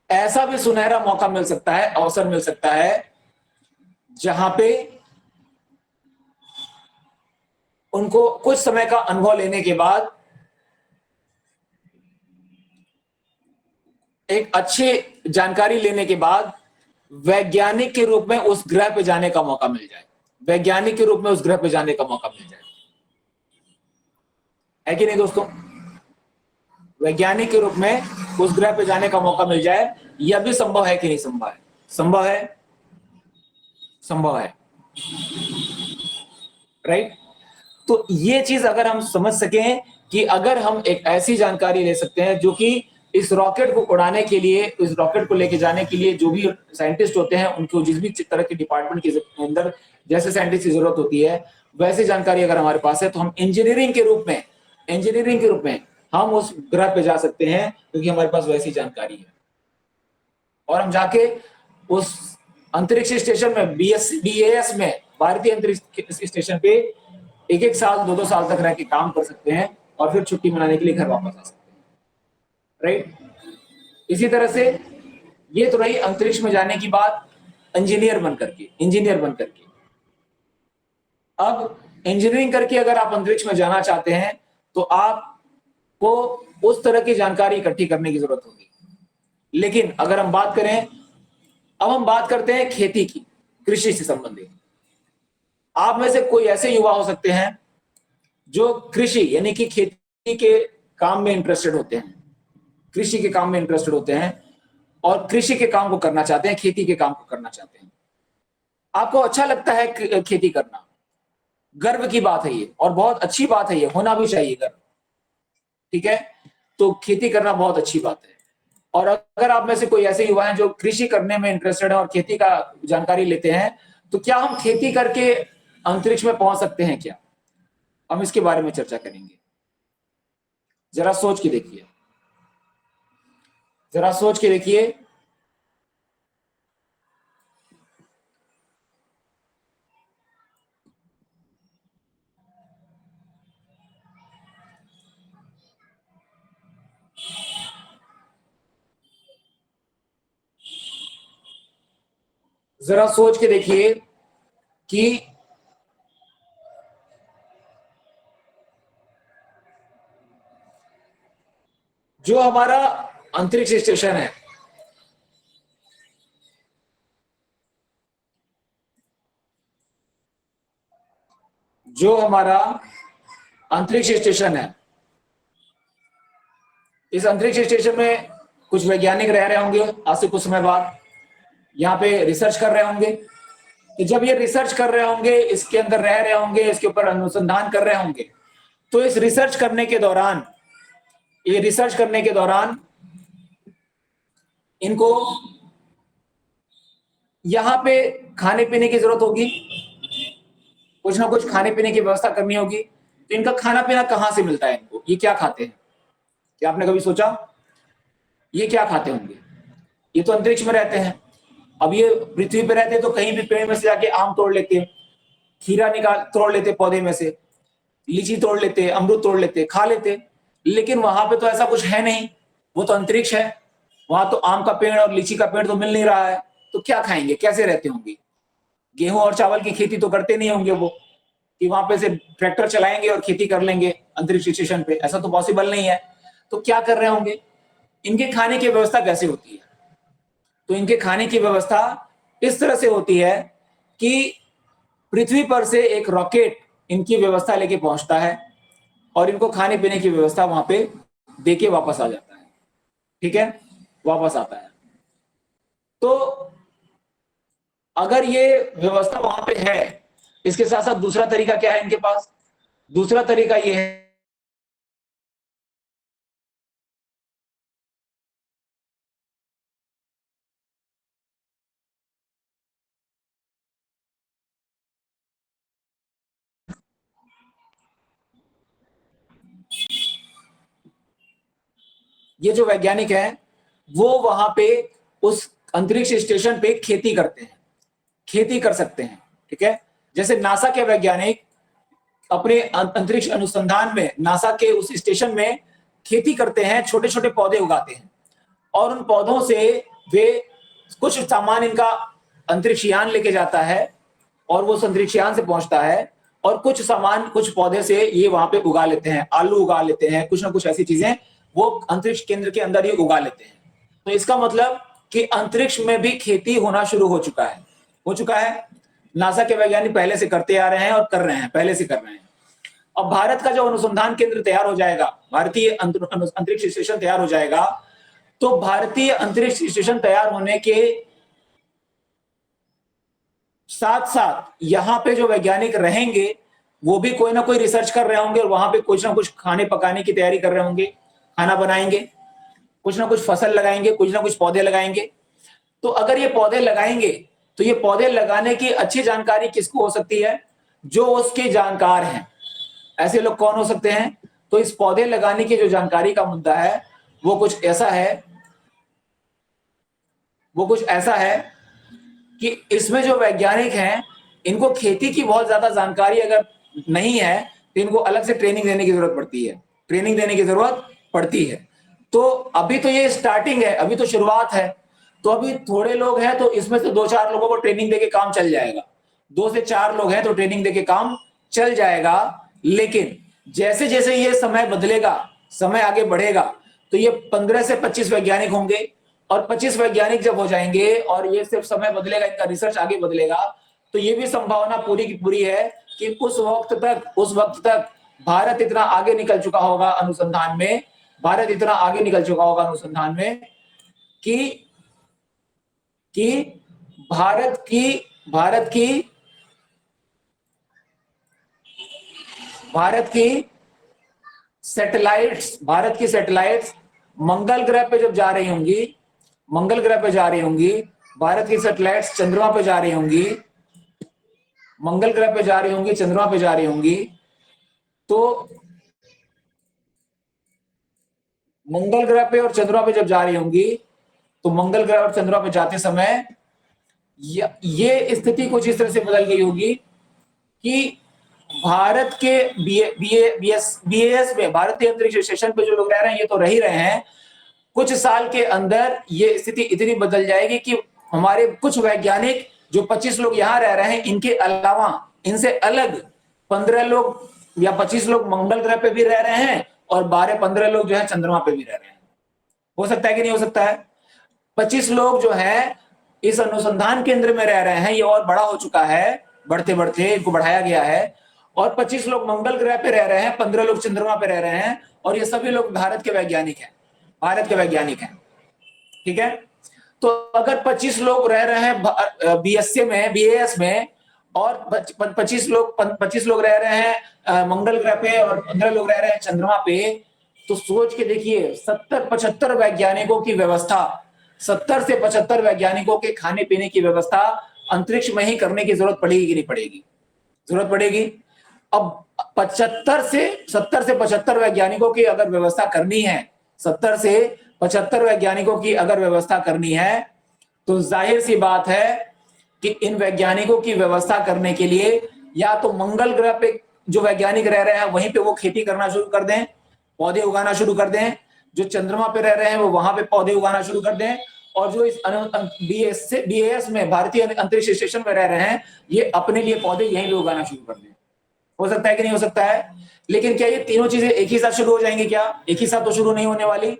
ऐसा भी सुनहरा मौका मिल सकता है, अवसर मिल सकता है जहां पे उनको कुछ समय का अनुभव लेने के बाद एक अच्छी जानकारी लेने के बाद वैज्ञानिक के रूप में उस ग्रह पे जाने का मौका मिल जाए, वैज्ञानिक के रूप में उस ग्रह पे जाने का मौका मिल जाए, है कि नहीं दोस्तों? वैज्ञानिक के रूप में उस ग्रह पे जाने का मौका मिल जाए, यह भी संभव है कि नहीं संभव है? संभव है, संभव है, राइट? तो ये चीज अगर हम समझ सकें कि अगर हम एक ऐसी जानकारी ले सकते हैं जो कि इस रॉकेट को उड़ाने के लिए, इस रॉकेट को लेके जाने के लिए जो भी साइंटिस्ट होते हैं उनको जिस भी तरह के डिपार्टमेंट के अंदर जैसे साइंटिस्ट की जरूरत होती है वैसी जानकारी अगर हमारे पास है तो हम इंजीनियरिंग के रूप में हम उस ग्रह पे जा सकते हैं क्योंकि हमारे पास वैसी जानकारी है और हम जाके उस अंतरिक्ष स्टेशन में बीएस में, भारतीय अंतरिक्ष स्टेशन पे एक एक साल, दो दो साल तक रह के काम कर सकते हैं और फिर छुट्टी मनाने के लिए घर वापस आ सकते हैं, राइट? इसी तरह से ये तो रही अंतरिक्ष में जाने की बात इंजीनियर बन करके। अब इंजीनियरिंग करके अगर आप अंतरिक्ष में जाना चाहते हैं तो आपको उस तरह की जानकारी इकट्ठी करने की जरूरत होगी। लेकिन अगर हम बात करें, अब हम बात करते हैं खेती की, कृषि से संबंधित। आप में से कोई ऐसे युवा हो सकते हैं जो कृषि यानी कि खेती के काम में इंटरेस्टेड होते हैं, कृषि के काम में इंटरेस्टेड होते हैं और कृषि के काम को करना चाहते हैं, खेती के काम को करना चाहते हैं। आपको अच्छा लगता है खेती करना, गर्व की बात है ये और बहुत अच्छी बात है, ये होना भी चाहिए गर्व, ठीक है? तो खेती करना बहुत अच्छी बात है। और अगर आप में से कोई ऐसे युवा हैं जो कृषि करने में इंटरेस्टेड है और खेती का जानकारी लेते हैं तो क्या हम खेती करके अंतरिक्ष में पहुंच सकते हैं क्या? हम इसके बारे में चर्चा करेंगे। जरा सोच के देखिए, जरा सोच के देखिए, जरा सोच के देखिए कि जो हमारा अंतरिक्ष स्टेशन है, जो हमारा अंतरिक्ष स्टेशन है, इस अंतरिक्ष स्टेशन में कुछ वैज्ञानिक रह रहे होंगे आज से कुछ समय बाद, यहाँ पे रिसर्च कर रहे होंगे। कि जब ये रिसर्च कर रहे होंगे, इसके अंदर रह रहे होंगे, इसके ऊपर अनुसंधान कर रहे होंगे, तो इस रिसर्च करने के दौरान, ये रिसर्च करने के दौरान इनको यहाँ पे खाने पीने की जरूरत होगी, कुछ ना कुछ खाने पीने की व्यवस्था करनी होगी। तो इनका खाना पीना कहाँ से मिलता है इनको? ये क्या खाते हैं? क्या आपने कभी सोचा ये क्या खाते होंगे? ये तो अंतरिक्ष में रहते हैं, अब ये पृथ्वी पे रहते तो कहीं भी पेड़ में से जाके आम तोड़ लेते, खीरा निकाल तोड़ लेते, पौधे में से लीची तोड़ लेते, अमरूद तोड़ लेते, खा लेते। लेकिन वहां पे तो ऐसा कुछ है नहीं, वो तो अंतरिक्ष है, वहां तो आम का पेड़ और लीची का पेड़ तो मिल नहीं रहा है, तो क्या खाएंगे, कैसे रहते होंगे? गेहूं और चावल की खेती तो करते नहीं होंगे वो, कि वहां पे से ट्रैक्टर चलाएंगे और खेती कर लेंगे अंतरिक्ष स्टेशन पे, ऐसा तो पॉसिबल नहीं है। तो क्या कर रहे होंगे? इनके खाने की व्यवस्था कैसे होती है? तो इनके खाने की व्यवस्था इस तरह से होती है कि पृथ्वी पर से एक रॉकेट इनकी व्यवस्था लेके पहुंचता है और इनको खाने पीने की व्यवस्था वहां पे देके वापस आ जाता है, ठीक है? वापस आता है। तो अगर ये व्यवस्था वहां पे है, इसके साथ साथ दूसरा तरीका क्या है इनके पास? दूसरा तरीका ये है ये जो वैज्ञानिक हैं वो वहां पे उस अंतरिक्ष स्टेशन पे खेती करते हैं, खेती कर सकते हैं, ठीक है। जैसे नासा के वैज्ञानिक अपने अंतरिक्ष अनुसंधान में नासा के उस स्टेशन में खेती करते हैं, छोटे छोटे पौधे उगाते हैं और उन पौधों से वे कुछ सामान इनका अंतरिक्ष यान लेके जाता है और वो अंतरिक्ष यान से पहुंचता है और कुछ सामान कुछ पौधे से ये वहां पे उगा लेते हैं, आलू उगा लेते हैं, कुछ ना कुछ ऐसी चीजें वो अंतरिक्ष केंद्र के अंदर ही उगा लेते हैं। तो इसका मतलब कि अंतरिक्ष में भी खेती होना शुरू हो चुका है, नासा के वैज्ञानिक पहले से करते आ रहे हैं और कर रहे हैं, पहले से कर रहे हैं। अब भारत का जो अनुसंधान केंद्र तैयार हो जाएगा, भारतीय अंतरिक्ष स्टेशन तैयार हो जाएगा, तो भारतीय अंतरिक्ष स्टेशन तैयार होने के साथ साथ यहां पे जो वैज्ञानिक रहेंगे वो भी कोई ना कोई रिसर्च कर रहे होंगे और वहां पे कुछ ना कुछ खाने पकाने की तैयारी कर रहे होंगे, खाना बनाएंगे, कुछ ना कुछ फसल लगाएंगे, कुछ ना कुछ पौधे लगाएंगे। तो अगर ये पौधे लगाएंगे तो ये पौधे लगाने की अच्छी जानकारी किसको हो सकती है? जो उसके जानकार हैं। ऐसे लोग कौन हो सकते हैं? तो इस पौधे लगाने की जो जानकारी का मुद्दा है वो कुछ ऐसा है कि इसमें जो वैज्ञानिक हैं इनको खेती की बहुत ज्यादा जानकारी अगर नहीं है तो इनको अलग से ट्रेनिंग देने की जरूरत पड़ती है। तो अभी तो ये स्टार्टिंग है, अभी तो शुरुआत है, तो अभी थोड़े लोग हैं तो इसमें से 2-4 लोगों को ट्रेनिंग देके काम चल जाएगा, 2 से 4 लोग हैं तो ट्रेनिंग देके काम चल जाएगा। लेकिन जैसे जैसे ये समय बदलेगा, समय आगे बढ़ेगा, तो ये 15 से 25 वैज्ञानिक होंगे और 25 वैज्ञानिक जब हो जाएंगे और ये सिर्फ समय बदलेगा, इनका रिसर्च आगे बदलेगा, तो ये भी संभावना पूरी की पूरी है कि उस वक्त तक भारत इतना आगे निकल चुका होगा अनुसंधान में, कि भारत की सैटेलाइट्स मंगल ग्रह पे जब जा रही होंगी, भारत की सैटेलाइट्स चंद्रमा पे जा रही होंगी, चंद्रमा पे जा रही होंगी, तो मंगल ग्रह पे और चंद्रमा पे जब जा रही होंगी तो मंगल ग्रह और चंद्रमा पे जाते समय ये स्थिति कुछ इस तरह से बदल गई होगी कि भारत के बीएस में, भारतीय अंतरिक्ष स्टेशन पे जो लोग रह रहे हैं ये तो रह ही रहे हैं, कुछ साल के अंदर ये स्थिति इतनी बदल जाएगी कि हमारे कुछ वैज्ञानिक जो 25 लोग यहाँ रह रहे हैं, इनके अलावा इनसे अलग 15 लोग या 25 लोग मंगल ग्रह पे भी रह रहे हैं और 12-15 लोग जो है चंद्रमा पे भी रह रहे हैं। हो सकता है कि नहीं हो सकता है? 25 लोग जो है इस अनुसंधान केंद्र में रह रहे हैं, ये और बड़ा हो चुका है, बढ़ते बढ़ते इनको बढ़ाया गया है, और 25 लोग मंगल ग्रह पे रह रहे हैं, 15 लोग चंद्रमा पे रह रहे हैं, और ये सभी लोग भारत के वैज्ञानिक हैं, ठीक है। तो अगर 25 लोग रह रहे हैं बीएस में और 25 लोग रह रहे हैं मंगल ग्रह पे और 15 लोग रह रहे हैं चंद्रमा पे, तो सोच के देखिए 70-75 वैज्ञानिकों की व्यवस्था, 70 से 75 वैज्ञानिकों के खाने पीने की व्यवस्था अंतरिक्ष में ही करने की जरूरत पड़ेगी कि नहीं पड़ेगी? जरूरत पड़ेगी। अब 70 से 75 वैज्ञानिकों की अगर व्यवस्था करनी है, 70 से 75 वैज्ञानिकों की अगर व्यवस्था करनी है, तो जाहिर सी बात है कि इन वैज्ञानिकों की व्यवस्था करने के लिए या तो मंगल ग्रह पे जो वैज्ञानिक रह रहे हैं वहीं पे वो खेती करना शुरू कर दें, पौधे उगाना शुरू कर दें, जो चंद्रमा पे रह रहे हैं वो वहां पे पौधे उगाना शुरू कर दें, और जो इस बीएस में भारतीय अंतरिक्ष स्टेशन में रह रहे हैं ये अपने लिए पौधे यहीं पे उगाना शुरू कर दें। हो सकता है कि नहीं हो सकता है? लेकिन क्या ये तीनों चीजें एक ही साथ शुरू हो जाएंगी? क्या एक ही साथ तो शुरू नहीं होने वाली।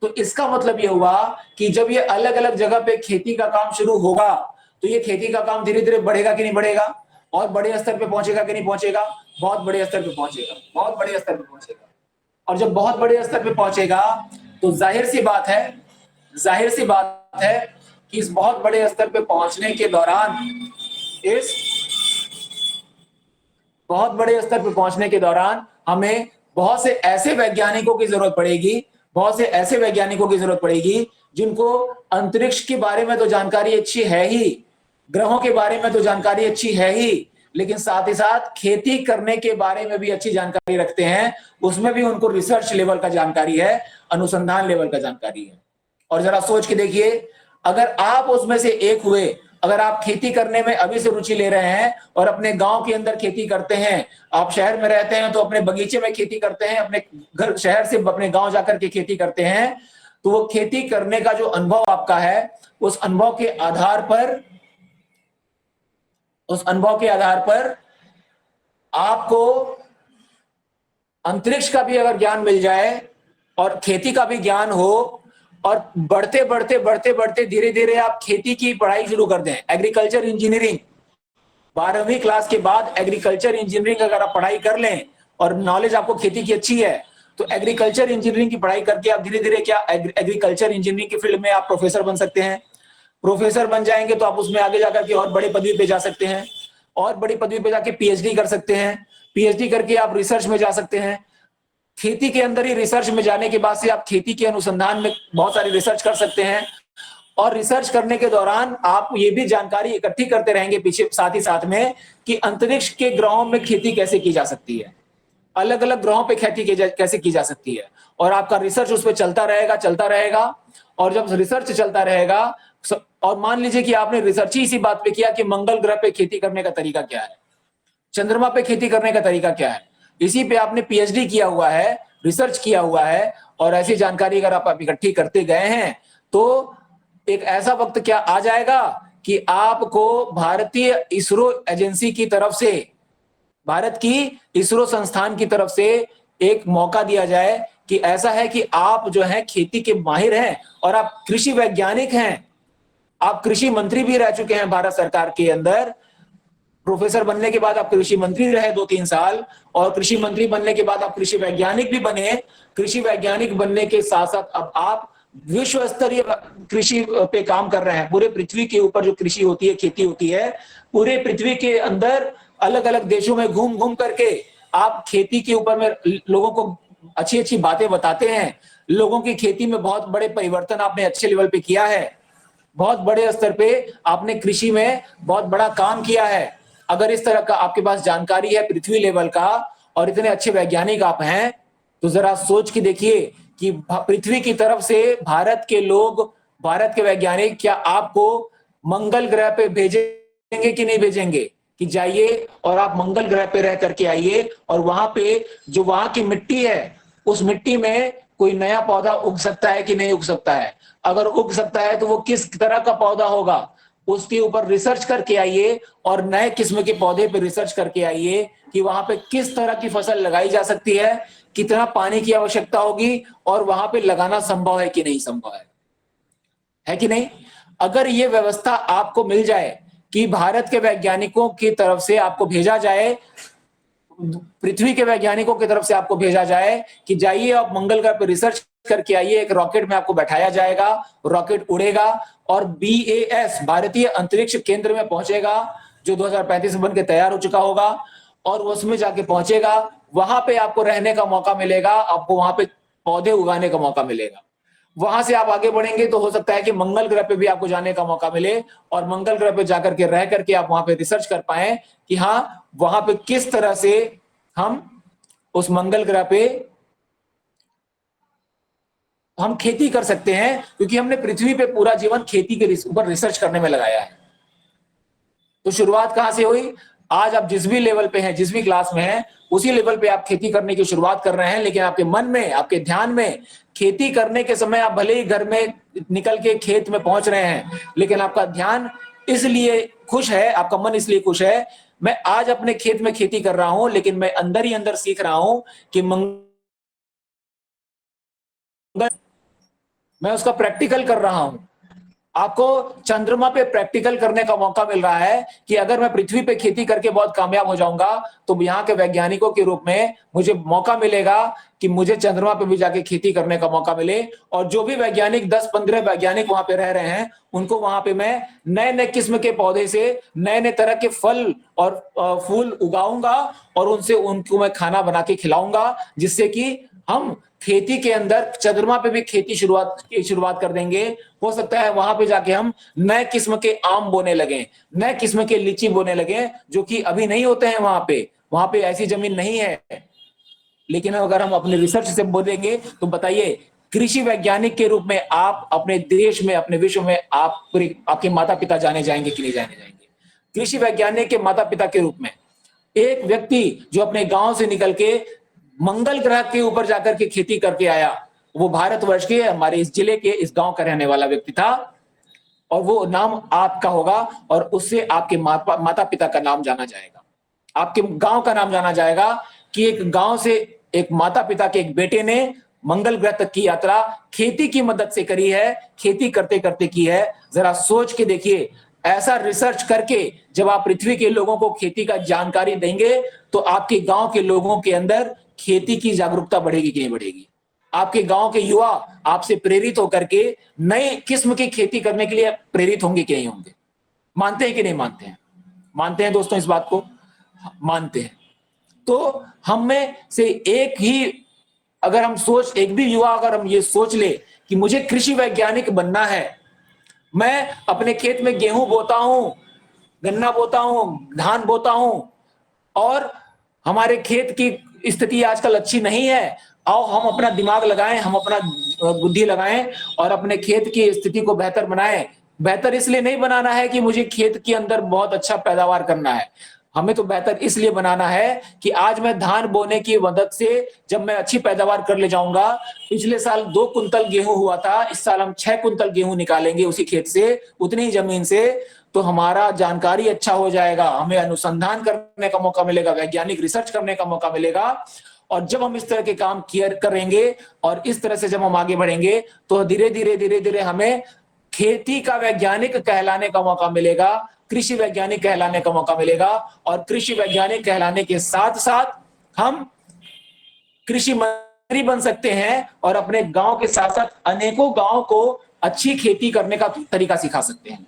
तो इसका मतलब ये हुआ कि जब ये अलग अलग जगह पे खेती का काम शुरू होगा तो ये खेती का काम धीरे धीरे बढ़ेगा कि नहीं बढ़ेगा, और बड़े स्तर पे पहुंचेगा कि नहीं पहुंचेगा? बहुत बड़े स्तर पे पहुंचेगा। और जब बहुत बड़े स्तर पे पहुंचेगा तो जाहिर सी बात है कि इस बहुत बड़े स्तर पे पहुंचने के दौरान हमें बहुत से ऐसे वैज्ञानिकों की जरूरत पड़ेगी जिनको अंतरिक्ष के बारे में तो जानकारी अच्छी है ही, ग्रहों के बारे में तो जानकारी अच्छी है ही, लेकिन साथ ही साथ खेती करने के बारे में भी अच्छी जानकारी रखते हैं। उसमें भी उनको रिसर्च लेवल का जानकारी है, अनुसंधान लेवल का जानकारी है। और जरा सोच के देखिए, अगर आप उसमें से एक हुए, अगर आप खेती करने में अभी से रुचि ले रहे हैं और अपने गांव के अंदर खेती करते हैं, आप शहर में रहते हैं तो अपने बगीचे में खेती करते हैं, अपने घर शहर से अपने गांव जाकर के खेती करते हैं, तो वो खेती करने का जो अनुभव आपका है, उस अनुभव के आधार पर आपको अंतरिक्ष का भी अगर ज्ञान मिल जाए और खेती का भी ज्ञान हो, और बढ़ते धीरे धीरे आप खेती की पढ़ाई शुरू कर दें, एग्रीकल्चर इंजीनियरिंग, 12वीं क्लास के बाद एग्रीकल्चर इंजीनियरिंग अगर आप पढ़ाई कर लें और नॉलेज आपको खेती की अच्छी है, तो एग्रीकल्चर इंजीनियरिंग की पढ़ाई करके आप धीरे धीरे क्या एग्रीकल्चर इंजीनियरिंग की फील्ड में आप प्रोफेसर बन सकते हैं। प्रोफेसर बन जाएंगे तो आप उसमें आगे जाकर के और बड़ी पदवी पे जा सकते हैं, और बड़ी पदवी पे जाके पीएचडी कर सकते हैं, पीएचडी करके आप रिसर्च में जा सकते हैं। खेती के अंदर ही रिसर्च में जाने के बाद से आप खेती के अनुसंधान में बहुत सारी रिसर्च कर सकते हैं, और रिसर्च करने के दौरान आप ये भी जानकारी इकट्ठी करते रहेंगे पीछे साथ ही साथ में कि अंतरिक्ष के ग्रहों में खेती कैसे की जा सकती है, अलग अलग ग्रहों पे खेती कैसे की जा सकती है, और आपका रिसर्च उस पर चलता रहेगा। और जब रिसर्च चलता रहेगा, और मान लीजिए कि आपने रिसर्च ही इसी बात पे किया कि मंगल ग्रह पे खेती करने का तरीका क्या है, चंद्रमा पे खेती करने का तरीका क्या है, इसी पे आपने पीएचडी किया हुआ है, रिसर्च किया हुआ है, और ऐसी जानकारी अगर आप इकट्ठी करते गए हैं, तो एक ऐसा वक्त क्या आ जाएगा कि आपको भारतीय इसरो एजेंसी की तरफ से, भारत की इसरो संस्थान की तरफ से एक मौका दिया जाए कि ऐसा है कि आप जो है खेती के माहिर हैं और आप कृषि वैज्ञानिक हैं, आप कृषि मंत्री भी रह चुके हैं भारत सरकार के अंदर। प्रोफेसर बनने के बाद आप कृषि मंत्री रहे 2-3 साल, और कृषि मंत्री बनने के बाद आप कृषि वैज्ञानिक भी बने। कृषि वैज्ञानिक बनने के साथ साथ अब आप विश्व स्तरीय कृषि पे काम कर रहे हैं। पूरे पृथ्वी के ऊपर जो कृषि होती है, खेती होती है, पूरे पृथ्वी के अंदर अलग अलग देशों में घूम घूम करके आप खेती के ऊपर में लोगों को अच्छी अच्छी बातें बताते हैं। लोगों की खेती में बहुत बड़े परिवर्तन आपने अच्छे लेवल पे किया है, बहुत बड़े स्तर पे आपने कृषि में बहुत बड़ा काम किया है। अगर इस तरह का आपके पास जानकारी है पृथ्वी लेवल का, और इतने अच्छे वैज्ञानिक आप हैं, तो जरा सोच के देखिए कि पृथ्वी की तरफ से भारत के लोग, भारत के वैज्ञानिक क्या आपको मंगल ग्रह पे भेजेंगे कि नहीं भेजेंगे, कि जाइए और आप मंगल ग्रह पे रह करके आइए, और वहां पे जो वहां की मिट्टी है, उस मिट्टी में कोई नया पौधा उग सकता है कि नहीं उग सकता है, अगर उग सकता है तो वो किस तरह का पौधा होगा, उसके ऊपर रिसर्च करके आइए, और नए किस्म के पौधे पे रिसर्च करके आइए कि वहां पे किस तरह की फसल लगाई जा सकती है, कितना पानी की आवश्यकता होगी, और वहां पे लगाना संभव है कि नहीं संभव है कि नहीं। अगर ये व्यवस्था आपको मिल जाए कि भारत के वैज्ञानिकों की तरफ से आपको भेजा जाए, पृथ्वी के वैज्ञानिकों की तरफ से आपको भेजा जाए कि जाइए आप मंगल ग्रह पर रिसर्च करके आइए, एक रॉकेट में आपको बैठाया जाएगा, रॉकेट उड़ेगा और बीएस भारतीय अंतरिक्ष केंद्र में पहुंचेगा, जो 2035 में बनकर तैयार हो चुका होगा, और उसमें जाके पहुंचेगा, वहां पे आपको रहने का मौका मिलेगा, आपको वहां पे पौधे उगाने का मौका मिलेगा। वहां से आप आगे बढ़ेंगे तो हो सकता है कि मंगल ग्रह पे भी आपको जाने का मौका मिले, और मंगल ग्रह पे जाकर के रह करके आप वहां पे रिसर्च कर पाए कि हाँ, वहां पे किस तरह से हम उस मंगल ग्रह पे हम खेती कर सकते हैं, क्योंकि हमने पृथ्वी पे पूरा जीवन खेती के ऊपर रिसर्च करने में लगाया है। तो शुरुआत कहां से हुई? आज आप जिस भी लेवल पे हैं, जिस भी क्लास में हैं, उसी लेवल पे आप खेती करने की शुरुआत कर रहे हैं, लेकिन आपके मन में, आपके ध्यान में खेती करने के समय आप भले ही घर में निकल के खेत में पहुंच रहे हैं, लेकिन आपका ध्यान इसलिए खुश है, आपका मन इसलिए खुश है, मैं आज अपने खेत में खेती कर रहा हूं, लेकिन मैं अंदर ही अंदर सीख रहा हूं कि मैं उसका प्रैक्टिकल कर रहा हूं। आपको चंद्रमा पे प्रैक्टिकल करने का मौका मिल रहा है कि अगर मैं पृथ्वी पे खेती करके बहुत कामयाब हो जाऊंगा, तो यहाँ के वैज्ञानिकों के रूप में मुझे मौका मिलेगा कि मुझे चंद्रमा पे भी जाके खेती करने का मौका मिले, और जो भी वैज्ञानिक 10-15 वैज्ञानिक वहां पे रह रहे हैं, उनको वहां पे मैं नए नए किस्म के पौधे से नए नए तरह के फल और फूल उगाऊंगा, और उनसे उनको मैं खाना बना के खिलाऊंगा, जिससे कि हम खेती के अंदर चंद्रमा पे भी खेती शुरुआत कर देंगे। हो सकता है वहां पे जाके हम नए किस्म के आम बोने लगे, नए किस्म के लीची बोने लगे, जो कि अभी नहीं होते हैं वहां पे ऐसी जमीन नहीं है। लेकिन अगर हम अपने रिसर्च से बोलेंगे तो बताइए, कृषि वैज्ञानिक के रूप में आप अपने देश में, अपने विश्व में आपके माता पिता जाने जाएंगे कि नहीं जाने जाएंगे? कृषि वैज्ञानिक के माता पिता के रूप में एक व्यक्ति जो अपने गांव से निकल के मंगल ग्रह के ऊपर जाकर के खेती करके आया, वो भारतवर्ष के हमारे इस जिले के इस गांव का रहने वाला व्यक्ति था, और वो नाम आपका होगा, और उससे आपके माता पिता का नाम जाना जाएगा, आपके गांव का नाम जाना जाएगा कि एक गांव से एक माता पिता के एक बेटे ने मंगल ग्रह तक की यात्रा खेती की मदद से करी है, खेती करते करते की है। जरा सोच के देखिए, ऐसा रिसर्च करके जब आप पृथ्वी के लोगों को खेती का जानकारी देंगे तो आपके गांव के लोगों के अंदर खेती की जागरूकता बढ़ेगी कि नहीं बढ़ेगी? आपके गांव के युवा आपसे प्रेरित होकर के नए किस्म की खेती करने के लिए प्रेरित होंगे कि नहीं होंगे? मानते हैं कि नहीं मानते हैं? मानते हैं दोस्तों इस बात को? मानते हैं। तो हम में से एक ही, अगर हम एक भी युवा अगर हम ये सोच ले कि मुझे कृषि वैज्ञानिक बनना है, मैं अपने खेत में गेहूं बोता हूं, गन्ना बोता हूं, धान बोता हूं, और हमारे खेत की स्थिति आजकल अच्छी नहीं है, आओ हम अपना दिमाग लगाएं, हम अपना बुद्धि लगाएं और अपने खेत की स्थिति को बेहतर बनाएं। बेहतर इसलिए नहीं बनाना है कि मुझे खेत के अंदर बहुत अच्छा पैदावार करना है, हमें तो बेहतर इसलिए बनाना है कि आज मैं धान बोने की मदद से जब मैं अच्छी पैदावार कर ले जाऊंगा, पिछले साल 2 कुंतल गेहूं हुआ था, इस साल हम 6 कुंतल गेहूं निकालेंगे उसी खेत से, उतनी ही जमीन से, तो हमारा जानकारी अच्छा हो जाएगा, हमें अनुसंधान करने का मौका मिलेगा, वैज्ञानिक रिसर्च करने का मौका मिलेगा। और जब हम इस तरह के काम करेंगे और इस तरह से जब हम आगे बढ़ेंगे तो धीरे धीरे हमें खेती का वैज्ञानिक कहलाने का मौका मिलेगा, कृषि वैज्ञानिक कहलाने का मौका मिलेगा, और कृषि वैज्ञानिक कहलाने के साथ साथ हम कृषि मंत्री बन सकते हैं और अपने गांव के साथ साथ अनेकों गांव को अच्छी खेती करने का तरीका सिखा सकते हैं,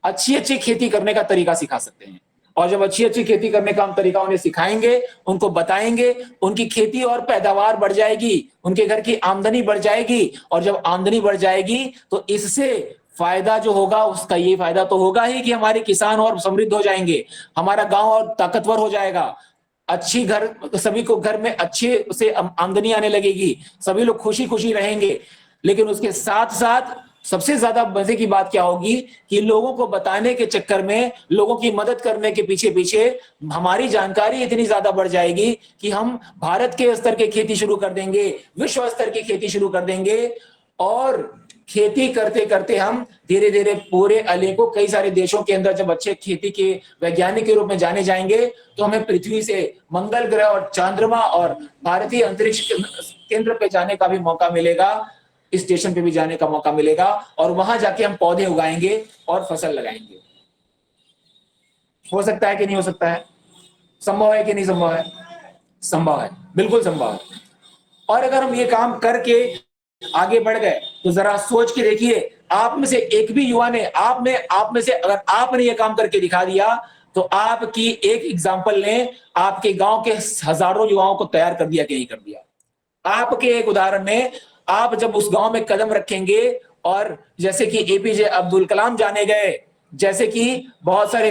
अच्छी खेती करने का तरीका सिखा सकते हैं। और जब अच्छी खेती करने का हम तरीका उन्हें सिखाएंगे, उनको बताएंगे, उनकी खेती और पैदावार बढ़ जाएगी, उनके घर की आमदनी बढ़ जाएगी, और जब आमदनी बढ़ जाएगी तो इससे फायदा जो होगा, उसका ये फायदा तो होगा ही कि हमारे किसान और समृद्ध हो जाएंगे, हमारा गांव और ताकतवर हो जाएगा, अच्छी घर, सभी को घर में अच्छे से आमदनी आने लगेगी, सभी लोग खुशी खुशी रहेंगे। लेकिन उसके साथ साथ सबसे ज्यादा मजे की बात क्या होगी कि लोगों को बताने के चक्कर में, लोगों की मदद करने के पीछे पीछे हमारी जानकारी इतनी ज्यादा बढ़ जाएगी कि हम भारत के स्तर की खेती शुरू कर देंगे, विश्व स्तर की खेती शुरू कर देंगे, और खेती करते करते हम धीरे धीरे पूरे अनेकों कई सारे देशों के अंदर जब अच्छे खेती के वैज्ञानिक के रूप में जाने जाएंगे तो हमें पृथ्वी से मंगल ग्रह और चंद्रमा और भारतीय अंतरिक्ष केंद्र पे जाने का भी मौका मिलेगा, स्टेशन पे भी जाने का मौका मिलेगा, और वहां जाके हम पौधे उगाएंगे और फसल लगाएंगे। हो सकता है कि नहीं हो सकता है? संभव है कि नहीं संभव है? संभव है, बिल्कुल संभव है। और अगर हम ये काम करके आगे बढ़ गए तो जरा सोच के देखिए, आप में से एक भी युवा ने, आप में से अगर आपने ये काम करके दिखा दिया तो आपकी एक एग्जाम्पल ने आपके गांव के हजारों युवाओं को तैयार कर दिया कि नहीं कर दिया? आपके एक उदाहरण ने, आप जब उस गांव में कदम रखेंगे, और जैसे कि एपीजे अब्दुल कलाम जाने गए, जैसे कि बहुत सारे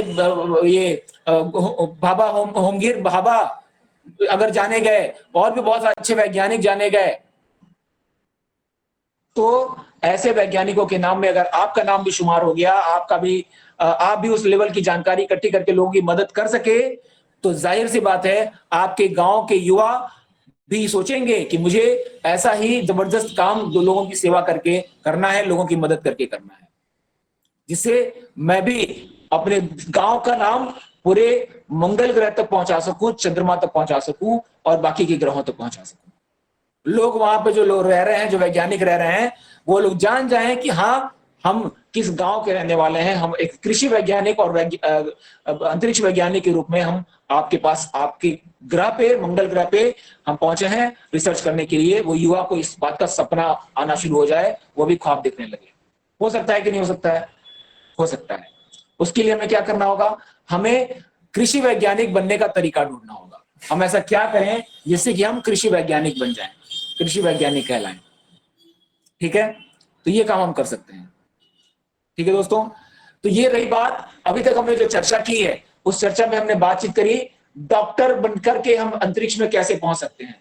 ये भाभा होमगिर भाभा अगर जाने गए, और भी बहुत सारे अच्छे वैज्ञानिक जाने गए, तो ऐसे वैज्ञानिकों के नाम में अगर आपका नाम भी शुमार हो गया, आप भी उस लेवल की जानकारी इकट्ठी करके लोगों की मदद कर सके, तो जाहिर सी बात है आपके गांव के युवा भी सोचेंगे कि मुझे ऐसा ही जबरदस्त काम दो लोगों की सेवा करके करना है, लोगों की मदद करके करना है, जिससे मैं भी अपने गांव का नाम पूरे मंगल ग्रह तक पहुंचा सकूं, चंद्रमा तक पहुंचा सकूं, और बाकी के ग्रहों तक पहुंचा सकूं। लोग वहां पे जो लोग रह रहे हैं, जो वैज्ञानिक रह रहे हैं, वो लोग जान जाएं कि हाँ, हम किस गांव के रहने वाले हैं, हम एक कृषि वैज्ञानिक और अंतरिक्ष वैज्ञानिक के रूप में हम आपके पास, आपके ग्रह पे, मंगल ग्रह पे हम पहुंचे हैं रिसर्च करने के लिए। वो युवा को इस बात का सपना आना शुरू हो जाए, वो भी ख्वाब देखने लगे। हो सकता है कि नहीं हो सकता है? हो सकता है। उसके लिए हमें क्या करना होगा? हमें कृषि वैज्ञानिक बनने का तरीका ढूंढना होगा। हम ऐसा क्या करें जिससे कि हम कृषि वैज्ञानिक बन जाएं? कृषि वैज्ञानिक कहलाएं। ठीक है, तो ये काम हम कर सकते हैं। ठीक है दोस्तों, तो ये रही बात। अभी तक हमने जो चर्चा की है उस चर्चा में हमने बातचीत करी डॉक्टर बनकर के हम अंतरिक्ष में कैसे पहुंच सकते हैं,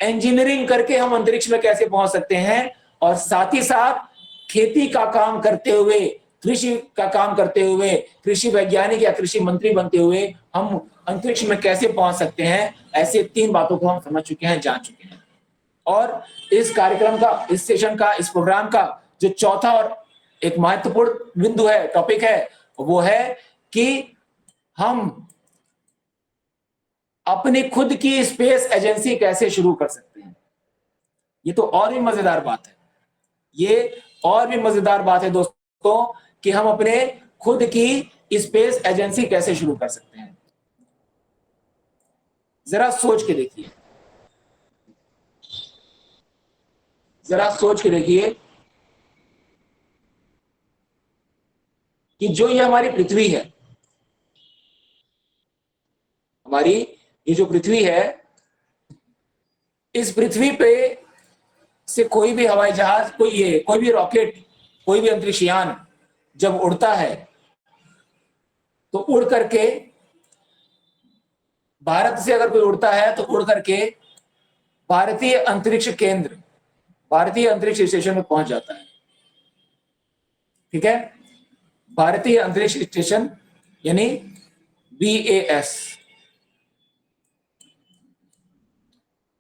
इंजीनियरिंग करके हम अंतरिक्ष में कैसे पहुंच सकते हैं, और साथ ही साथ खेती का काम करते हुए, कृषि का काम करते हुए, कृषि वैज्ञानिक या कृषि मंत्री बनते हुए हम अंतरिक्ष में कैसे पहुंच सकते हैं। ऐसे 3 बातों को हम समझ चुके हैं, जान चुके हैं। और इस कार्यक्रम का, इस सेशन का, इस प्रोग्राम का जो चौथा और एक महत्वपूर्ण बिंदु है, टॉपिक है, वो है कि हम अपनी खुद की स्पेस एजेंसी कैसे शुरू कर सकते हैं। ये तो और भी मजेदार बात है, ये और भी मजेदार बात है दोस्तों कि हम अपने खुद की स्पेस एजेंसी कैसे शुरू कर सकते हैं। जरा सोच के देखिए, जरा सोच के देखिए कि जो ये हमारी पृथ्वी है, हमारी ये जो पृथ्वी है, इस पृथ्वी पे से कोई भी हवाई जहाज, कोई भी रॉकेट, कोई भी अंतरिक्ष यान जब उड़ता है तो उड़ करके, भारत से अगर कोई उड़ता है तो उड़ करके भारतीय अंतरिक्ष केंद्र, भारतीय अंतरिक्ष स्टेशन में पहुंच जाता है। ठीक है, भारतीय अंतरिक्ष स्टेशन यानी बीएएस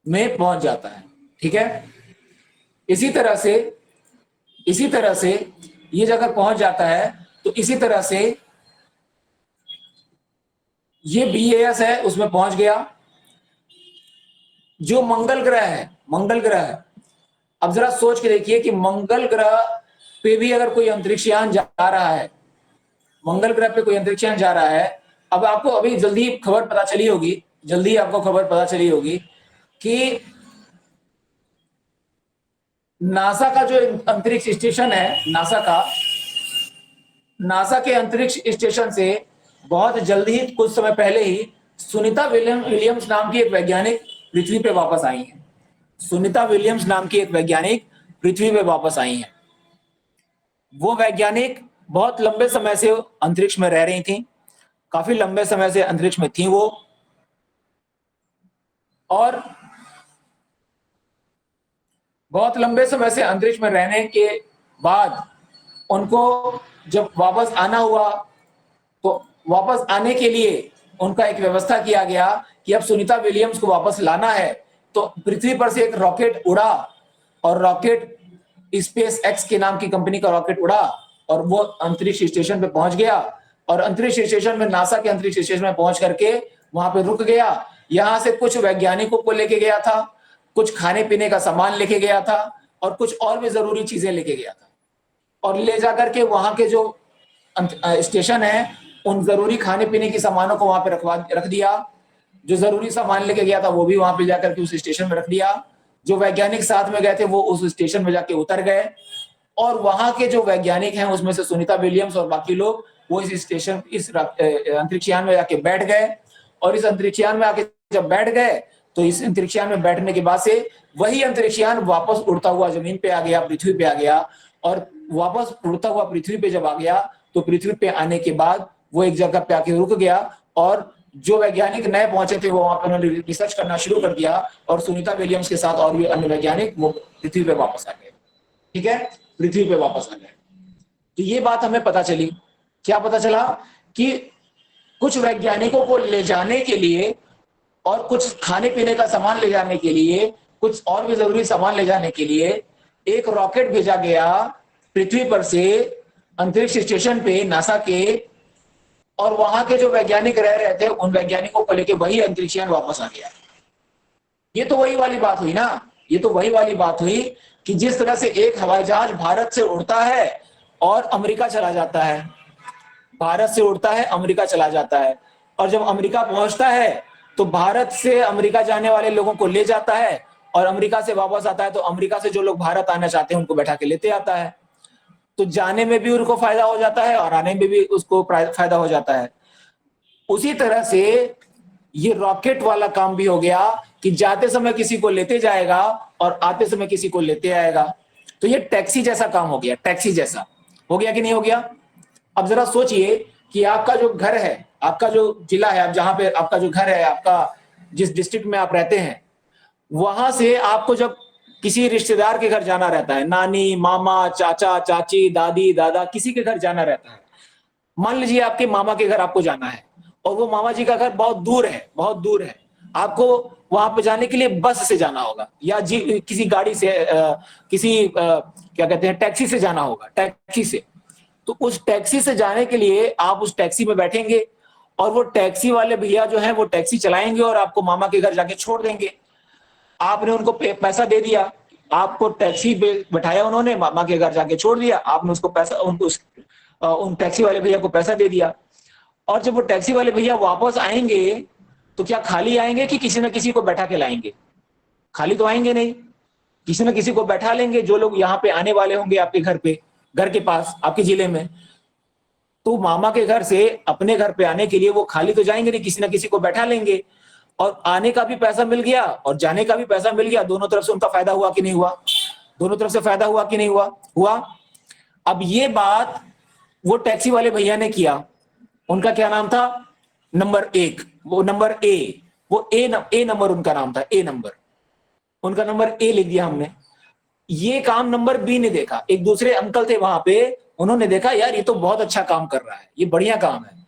में पहुंच जाता है। ठीक है, इसी तरह से ये जगह पहुंच जाता है, तो इसी तरह से ये बीएएस है, उसमें पहुंच गया। जो मंगल ग्रह है, मंगल ग्रह, अब जरा सोच के देखिए कि मंगल ग्रह पे भी अगर कोई अंतरिक्ष यान जा रहा है, मंगल ग्रह पे कोई अंतरिक्ष यान जा रहा है, अब आपको अभी जल्दी खबर पता चली होगी, जल्दी आपको खबर पता चली होगी कि नासा का जो अंतरिक्ष स्टेशन है, नासा के अंतरिक्ष स्टेशन से बहुत जल्दी ही, कुछ समय पहले ही सुनीता विलियम्स नाम की एक वैज्ञानिक पृथ्वी पे वापस आई हैं। सुनीता विलियम्स नाम की एक वैज्ञानिक पृथ्वी पे वापस आई हैं। वो वैज्ञानिक बहुत लंबे समय से अंतरिक्ष में रह रही थी, काफी लंबे समय से अंतरिक्ष में थी वो, और बहुत लंबे समय से अंतरिक्ष में रहने के बाद उनको जब वापस आना हुआ, तो वापस आने के लिए उनका एक व्यवस्था किया गया कि अब सुनीता विलियम्स को वापस लाना है। तो पृथ्वी पर से एक रॉकेट उड़ा, और रॉकेट स्पेस एक्स के नाम की कंपनी का रॉकेट उड़ा, और वो अंतरिक्ष स्टेशन पे पहुंच गया, और अंतरिक्ष स्टेशन में, नासा के अंतरिक्ष स्टेशन में पहुंच करके वहां पे रुक गया। यहां से कुछ वैज्ञानिकों को लेके गया था, कुछ खाने पीने का सामान लेके गया था, और कुछ और भी जरूरी चीजें लेके गया था, और ले जाकर के वहां के जो स्टेशन है उन जरूरी खाने पीने की सामानों को वहां पे रख दिया। जो जरूरी सामान लेके गया था वो भी वहां पे जाकर के उस स्टेशन में रख दिया। जो वैज्ञानिक साथ में गए थे वो उस स्टेशन में जाके उतर गए, और वहां के जो वैज्ञानिक हैं उसमें से सुनीता विलियम्स और बाकी लोग वो इस स्टेशन, इस अंतरिक्षयान में जाके बैठ गए। और इस अंतरिक्षयान में आके जब बैठ गए, तो इस अंतरिक्षयान में बैठने के बाद से वही अंतरिक्षयान वापस उड़ता हुआ जमीन पे आ गया, पृथ्वी पे आ गया। और वापस उड़ता हुआ पृथ्वी पे जब आ गया, तो पृथ्वी पे आने के बाद वो एक जगह पे आके रुक गया, और जो वैज्ञानिक नए पहुंचे थे वो वहां पर उन्होंने रिसर्च करना शुरू कर दिया, और सुनीता विलियम्स के साथ और भी अन्य वैज्ञानिक वो पृथ्वी पे वापस आ गए। ठीक है, पृथ्वी पे वापस आ गए। तो ये बात हमें पता चली, क्या पता चला कि कुछ वैज्ञानिकों को ले जाने के लिए, और कुछ खाने पीने का सामान ले जाने के लिए, कुछ और भी जरूरी सामान ले जाने के लिए एक रॉकेट भेजा गया पृथ्वी पर से अंतरिक्ष स्टेशन पे, नासा के, और वहां के जो वैज्ञानिक रह रहे थे उन वैज्ञानिकों को लेके वही अंतरिक्षयान वापस आ गया। ये तो वही वाली बात हुई ना, ये तो वही वाली बात हुई कि जिस तरह से एक हवाई जहाज भारत से उड़ता है और अमेरिका चला जाता है, भारत से उड़ता है, अमेरिका चला जाता है, और जब अमेरिका पहुंचता है तो भारत से अमेरिका जाने वाले लोगों को ले जाता है, और अमेरिका से वापस आता है तो अमेरिका से जो लोग भारत आना चाहते हैं उनको बैठा के लेते आता है। तो जाने में भी उनको फायदा हो जाता है और आने में भी उसको फायदा हो जाता है। उसी तरह से ये रॉकेट वाला काम भी हो गया कि जाते समय किसी को लेते जाएगा और आते समय किसी को लेते आएगा। तो ये टैक्सी जैसा काम हो गया, टैक्सी जैसा हो गया कि नहीं हो गया। अब जरा सोचिए कि आपका जो घर है, आपका जो जिला है, आप जहां पे आपका जो घर है, आपका जिस डिस्ट्रिक्ट में आप रहते हैं, वहां से आपको जब किसी रिश्तेदार के घर जाना रहता है, नानी, मामा, चाचा, चाची, दादी, दादा, किसी के घर जाना रहता है। मान लीजिए आपके मामा के घर आपको जाना है और वो मामा जी का घर बहुत दूर है, बहुत दूर है। आपको वहां पे जाने के लिए बस से जाना होगा या किसी गाड़ी से क्या कहते हैं, टैक्सी से जाना होगा, टैक्सी से। तो उस टैक्सी से जाने के लिए आप उस टैक्सी में बैठेंगे और वो टैक्सी वाले भैया जो है वो टैक्सी चलाएंगे और आपको मामा के घर जाके छोड़ देंगे। आपने उनको पैसा दे दिया, आपको टैक्सी पे बैठाया, उन्होंने मामा के घर जाके छोड़ दिया, आपने उसको पैसा उन टैक्सी वाले भैया को पैसा दे दिया। और जब वो टैक्सी वाले भैया वापस आएंगे तो क्या खाली आएंगे कि किसी न किसी को बैठा के लाएंगे? खाली तो आएंगे नहीं, किसी न किसी को बैठा लेंगे। जो लोग यहाँ पे आने वाले होंगे आपके घर पे, घर के पास, आपके जिले में, तो मामा के घर से अपने घर पे आने के लिए वो खाली तो जाएंगे नहीं, किसी न किसी को बैठा लेंगे और आने का भी पैसा मिल गया और जाने का भी पैसा मिल गया। दोनों तरफ से उनका फायदा हुआ कि नहीं हुआ? दोनों तरफ से फायदा हुआ कि नहीं हुआ? हुआ। अब ये बात वो टैक्सी वाले भैया ने किया। उनका क्या नाम था? नंबर एक, वो नंबर ए, वो ए नंबर उनका नाम था, ए नंबर, उनका नंबर ए लिख दिया हमने। ये काम नंबर बी ने देखा, एक दूसरे अंकल थे वहां पे, उन्होंने देखा यार ये तो बहुत अच्छा काम कर रहा है, ये बढ़िया काम है।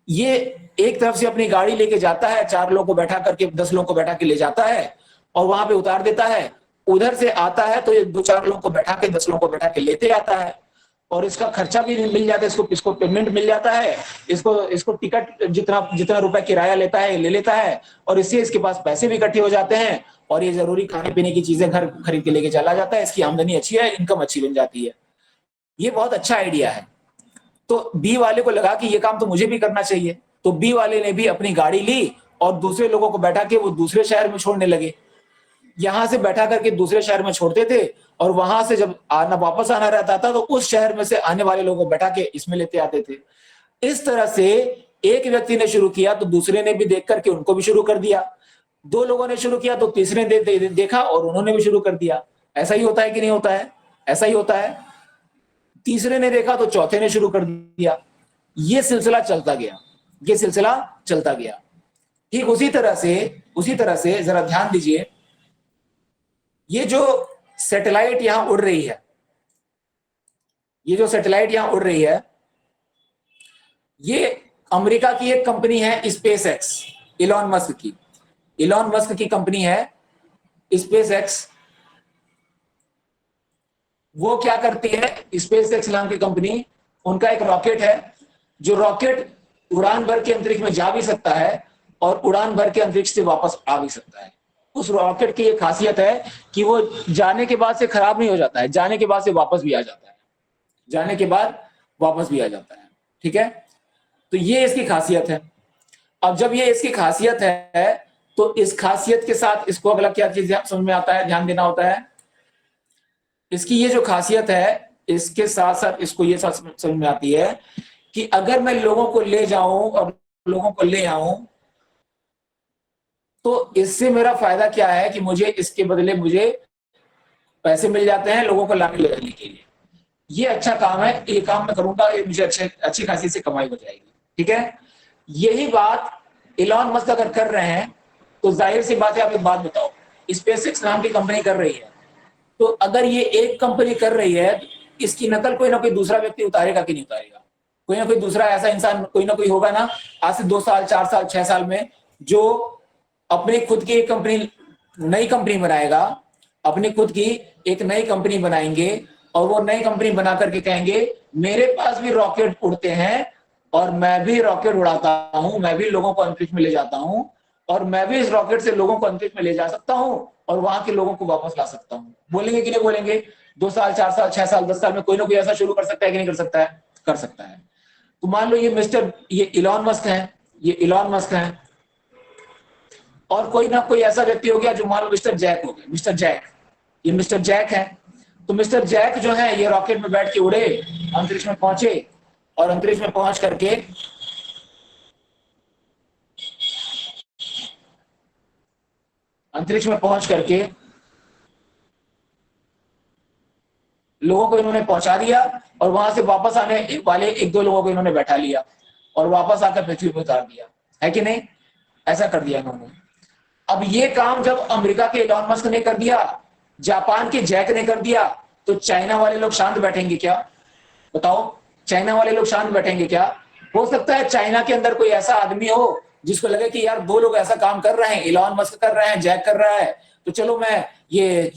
ये एक तरफ से अपनी गाड़ी लेके जाता है, 4 लोगों को बैठा करके, 10 लोगों को बैठा के ले जाता है और वहां पे उतार देता है। उधर से आता है तो ये 2-4 लोगों को बैठा के, 10 लोगों को बैठा के लेते आता है और इसका खर्चा भी मिल जाता है, इसको पेमेंट मिल जाता है, इसको टिकट जितना जितना रुपए किराया लेता है ले लेता है और इससे इसके पास पैसे भी इकट्ठे हो जाते हैं और ये जरूरी खाने पीने की चीजें घर खरीद के लेके चला जाता है। इसकी आमदनी अच्छी है, इनकम अच्छी बन जाती है। ये बहुत अच्छा आइडिया है। तो बी वाले को लगा कि ये काम तो मुझे भी करना चाहिए, तो बी वाले ने भी अपनी गाड़ी ली और दूसरे लोगों को बैठा के वो दूसरे शहर में छोड़ने लगे। यहां से बैठा करके दूसरे शहर में छोड़ते थे और वहां से जब वापस आना रहता था तो उस शहर में से आने वाले लोगों को बैठा के इसमें लेते आते थे। इस तरह से एक व्यक्ति ने शुरू किया तो दूसरे ने भी देख करके उनको भी शुरू कर दिया। 2 लोगों ने शुरू किया तो तीसरे ने देखा और उन्होंने भी शुरू कर दिया। ऐसा ही होता है कि नहीं होता है? ऐसा ही होता है। तीसरे ने देखा तो चौथे ने शुरू कर दिया। ये सिलसिला चलता गया, ये सिलसिला चलता गया। ठीक उसी तरह से जरा ध्यान दीजिए, ये जो सैटेलाइट यहां उड़ रही है, ये जो सैटेलाइट यहां उड़ रही है, ये अमेरिका की एक कंपनी है स्पेस एक्स, इलॉन मस्क की। इलॉन मस्क की कंपनी है स्पेस एक्स। वो क्या करती है? स्पेस एक्स नाम की कंपनी, उनका एक रॉकेट है, जो रॉकेट उड़ान भर के अंतरिक्ष में जा भी सकता है और उड़ान भर के अंतरिक्ष से वापस आ भी सकता है। उस रॉकेट की एक खासियत है कि वो जाने के बाद से खराब नहीं हो जाता है, जाने के बाद से वापस भी आ जाता है, जाने के बाद वापस भी आ जाता है। ठीक है, तो ये इसकी खासियत है। अब जब ये इसकी खासियत है तो इस खासियत के साथ इसको अगला क्या चीज समझ में आता है, ध्यान देना होता है। इसकी ये जो खासियत है, इसके साथ साथ इसको ये समझ में आती है कि अगर मैं लोगों को ले जाऊं और लोगों को ले आऊं तो इससे मेरा फायदा क्या है कि मुझे इसके बदले मुझे पैसे मिल जाते हैं लोगों को लाने ले जाने के लिए। ये अच्छा काम है, ये काम मैं करूंगा, ये मुझे अच्छी खासी से कमाई हो जाएगी। ठीक है, यही बात इलॉन मस्क अगर कर रहे हैं तो जाहिर सी बात है, आप एक बात बताओ, स्पेसएक्स नाम की कंपनी कर रही है, तो अगर ये एक कंपनी कर रही है तो इसकी नकल कोई ना कोई दूसरा व्यक्ति उतारेगा कि नहीं उतारेगा? कोई ना कोई दूसरा ऐसा इंसान कोई ना कोई होगा ना, आज से 2 साल 4 साल 6 साल में, जो अपनी खुद की एक कंपनी, नई कंपनी बनाएगा, अपनी खुद की एक नई कंपनी बनाएंगे और वो नई कंपनी बना करके कहेंगे मेरे पास भी रॉकेट उड़ते हैं और मैं भी रॉकेट उड़ाता हूं, मैं भी लोगों को अंतरिक्ष में ले जाता हूं और मैं भी इस रॉकेट से लोगों को अंतरिक्ष में ले जा सकता हूं और वहां के लोगों को वापस ला सकता हूं। बोलेंगे कि नहीं बोलेंगे? 2 साल 4 साल 6 साल 10 साल में कोई ना कोई ऐसा शुरू कर सकता है कि नहीं कर सकता है? कर सकता है। तो मान लो ये इलॉन मस्क है, ये इलॉन मस्क है और कोई ना कोई ऐसा व्यक्ति हो गया जो मान लो मिस्टर जैक हो गया, मिस्टर जैक, ये मिस्टर जैक है। तो मिस्टर जैक जो है ये रॉकेट में बैठ के उड़े, अंतरिक्ष में पहुंचे और अंतरिक्ष में पहुंच करके अंतरिक्ष में पहुंच करके लोगों को इन्होंने पहुंचा दिया और वहां से वापस आने वाले एक दो लोगों को इन्होंने बैठा लिया और वापस आकर पृथ्वी पर उतार दिया, है कि नहीं? ऐसा कर दिया इन्होंने। अब ये काम जब अमेरिका के इलॉन मस्क ने कर दिया, जापान के जैक ने कर दिया, तो चाइना वाले लोग शांत बैठेंगे क्या? बताओ, चाइना वाले लोग शांत बैठेंगे क्या? हो सकता है चाइना के अंदर कोई ऐसा आदमी हो जिसको लगे कि यार दो लोग ऐसा काम कर रहे हैं, इलॉन मस्क कर रहे हैं, जैक कर रहा है, तो चलो मैं ये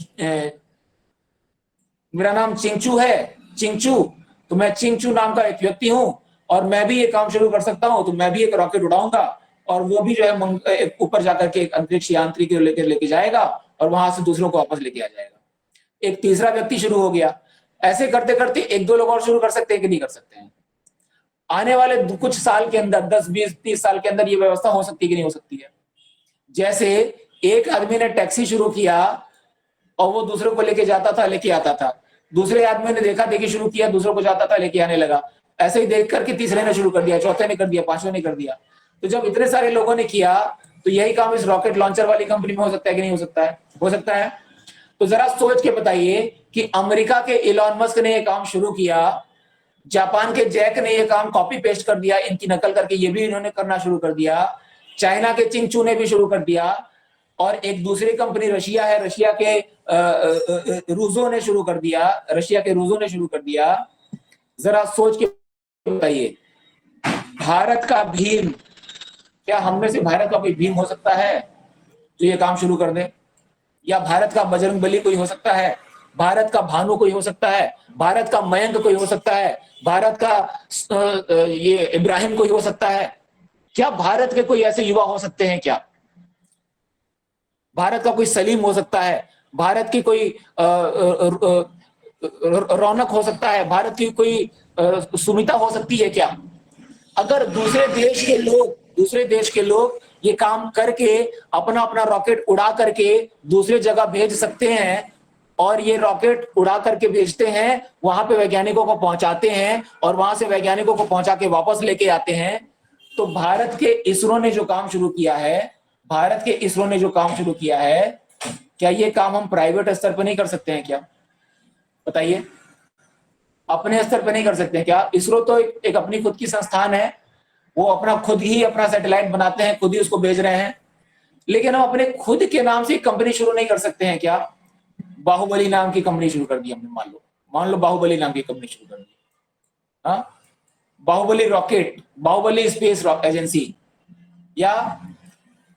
मेरा नाम चिंचू है, चिंचू, तो मैं चिंचू नाम का एक व्यक्ति हूं और मैं भी ये काम शुरू कर सकता हूं, तो मैं भी एक रॉकेट उड़ाऊंगा और वो भी जो है ऊपर जाकर के एक अंतरिक्ष यांत्रिकी लेकर लेके जाएगा और वहां से दूसरों को वापस लेके आ जाएगा। एक तीसरा व्यक्ति शुरू हो गया। ऐसे करते करते एक दो लोग और शुरू कर सकते हैं कि नहीं कर सकते हैं? आने वाले कुछ साल के अंदर 10 20 30 साल के अंदर ये व्यवस्था हो सकती है कि नहीं हो सकती है? जैसे एक आदमी ने टैक्सी शुरू किया और वो दूसरों को लेके जाता था, लेके आता था, दूसरे आदमी ने देखा देखी शुरू किया, दूसरों को जाता था लेके आने लगा, ऐसे ही देख करके तीसरे ने शुरू कर दिया, चौथे ने कर दिया, पांचवें ने कर दिया। तो जब इतने सारे लोगों ने किया तो यही काम इस रॉकेट लॉन्चर वाली कंपनी में हो सकता है कि नहीं हो सकता है? हो सकता है। तो जरा सोच के बताइए कि अमेरिका के इलॉन मस्क ने यह काम शुरू किया, जापान के जैक ने यह काम कॉपी पेस्ट कर दिया, इनकी नकल करके ये भी इन्होंने करना शुरू कर दिया, चाइना के चिंगचू ने भी शुरू कर दिया, और एक दूसरी कंपनी रशिया है, रशिया के रूजो ने शुरू कर दिया, रशिया के रूजो ने शुरू कर दिया। जरा सोच के बताइए, भारत का भीम, क्या हम में से भारत का कोई भीम हो सकता है जो ये काम शुरू कर दे? या भारत का बजरंग बली कोई हो सकता है? भारत का भानु कोई हो सकता है? भारत का मयंक कोई हो सकता है? भारत का ये इब्राहिम कोई हो सकता है? क्या भारत के कोई ऐसे युवा हो सकते हैं क्या? भारत का कोई सलीम हो सकता है? भारत की कोई रौनक हो सकता है? भारत की कोई सुमिता हो सकती है क्या? अगर दूसरे देश के लोग ये काम करके अपना अपना रॉकेट उड़ा करके दूसरे जगह भेज सकते हैं और ये रॉकेट उड़ा करके भेजते हैं, वहां पे वैज्ञानिकों को पहुंचाते हैं और वहां से वैज्ञानिकों को पहुंचा के वापस लेके आते हैं, तो भारत के इसरो ने जो काम शुरू किया है, भारत के इसरो ने जो काम शुरू किया है, क्या ये काम हम प्राइवेट स्तर पर नहीं कर सकते हैं क्या? बताइए, अपने स्तर पर नहीं कर सकते हैं क्या? इसरो तो एक अपनी खुद की संस्थान है, वो अपना खुद ही अपना सैटेलाइट बनाते हैं, खुद ही उसको भेज रहे हैं, लेकिन हम अपने खुद के नाम से कंपनी शुरू नहीं कर सकते हैं क्या? बाहुबली नाम की कंपनी शुरू कर दी हमने, मान लो बाहुबली नाम की कंपनी शुरू कर दी, हाँ, Bahubali rocket, Bahubali space agency, या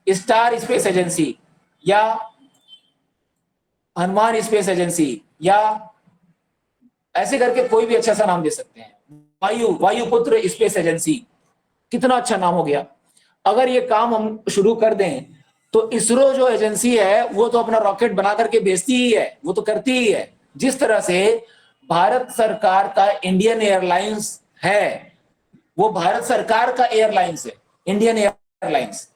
स्टार स्पेस एजेंसी, या हनुमान स्पेस एजेंसी, या ऐसे करके कोई भी अच्छा सा नाम दे सकते हैं, वायुपुत्र स्पेस एजेंसी, कितना अच्छा नाम हो गया। अगर ये काम हम शुरू कर दें तो इसरो जो एजेंसी है वो तो अपना रॉकेट बना करके भेजती ही है, वो तो करती ही है। जिस तरह से भारत सरकार का इंडियन एयरलाइंस है, वो भारत सरकार का एयरलाइंस है, इंडियन एयरलाइंस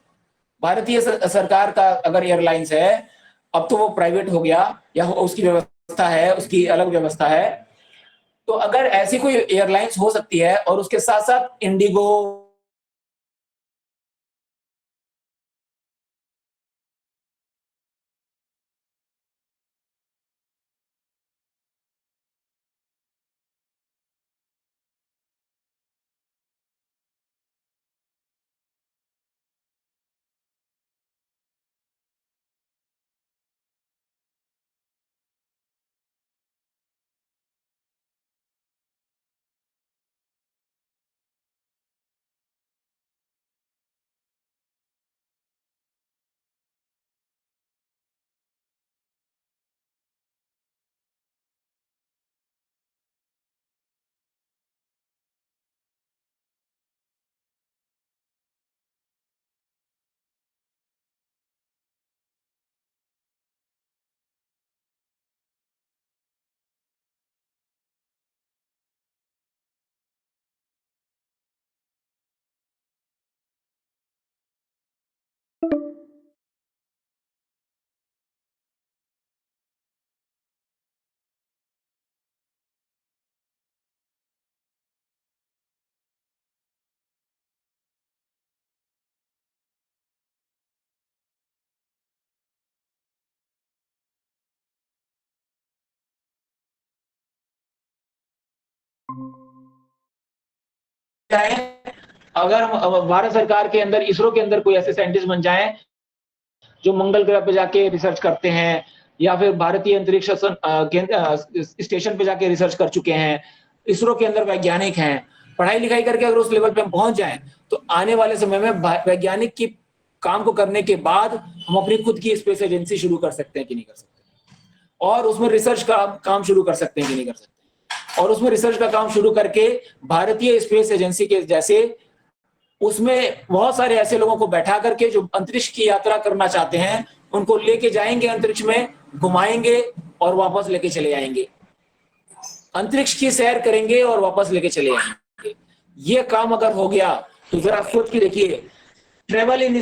भारतीय सरकार का अगर एयरलाइंस है, अब तो वो प्राइवेट हो गया या उसकी व्यवस्था है, उसकी अलग व्यवस्था है। तो अगर ऐसी कोई एयरलाइंस हो सकती है और उसके साथ साथ इंडिगो जाए, अगर हम भारत सरकार के अंदर इसरो के अंदर कोई ऐसे साइंटिस्ट बन जाए जो मंगल ग्रह पे जाके रिसर्च करते हैं, या फिर भारतीय अंतरिक्ष स्टेशन पे जाके रिसर्च कर चुके हैं, इसरो के अंदर वैज्ञानिक हैं, पढ़ाई लिखाई करके अगर उस लेवल पे हम पहुंच जाएं, तो आने वाले समय में वैज्ञानिक की काम को करने के बाद हम अपनी खुद की स्पेस एजेंसी शुरू कर सकते हैं कि नहीं कर सकते, और उसमें रिसर्च का काम शुरू कर सकते हैं कि नहीं कर सकते, और उसमें रिसर्च का काम शुरू करके भारतीय स्पेस एजेंसी के जैसे उसमें बहुत सारे ऐसे लोगों को बैठा करके जो अंतरिक्ष की यात्रा करना चाहते हैं, उनको लेके जाएंगे अंतरिक्ष में, घुमाएंगे और वापस लेके चले आएंगे, अंतरिक्ष की सैर करेंगे और वापस लेके चले आएंगे। ये काम अगर हो गया तो जरा सोच के देखिए, ट्रेवल इन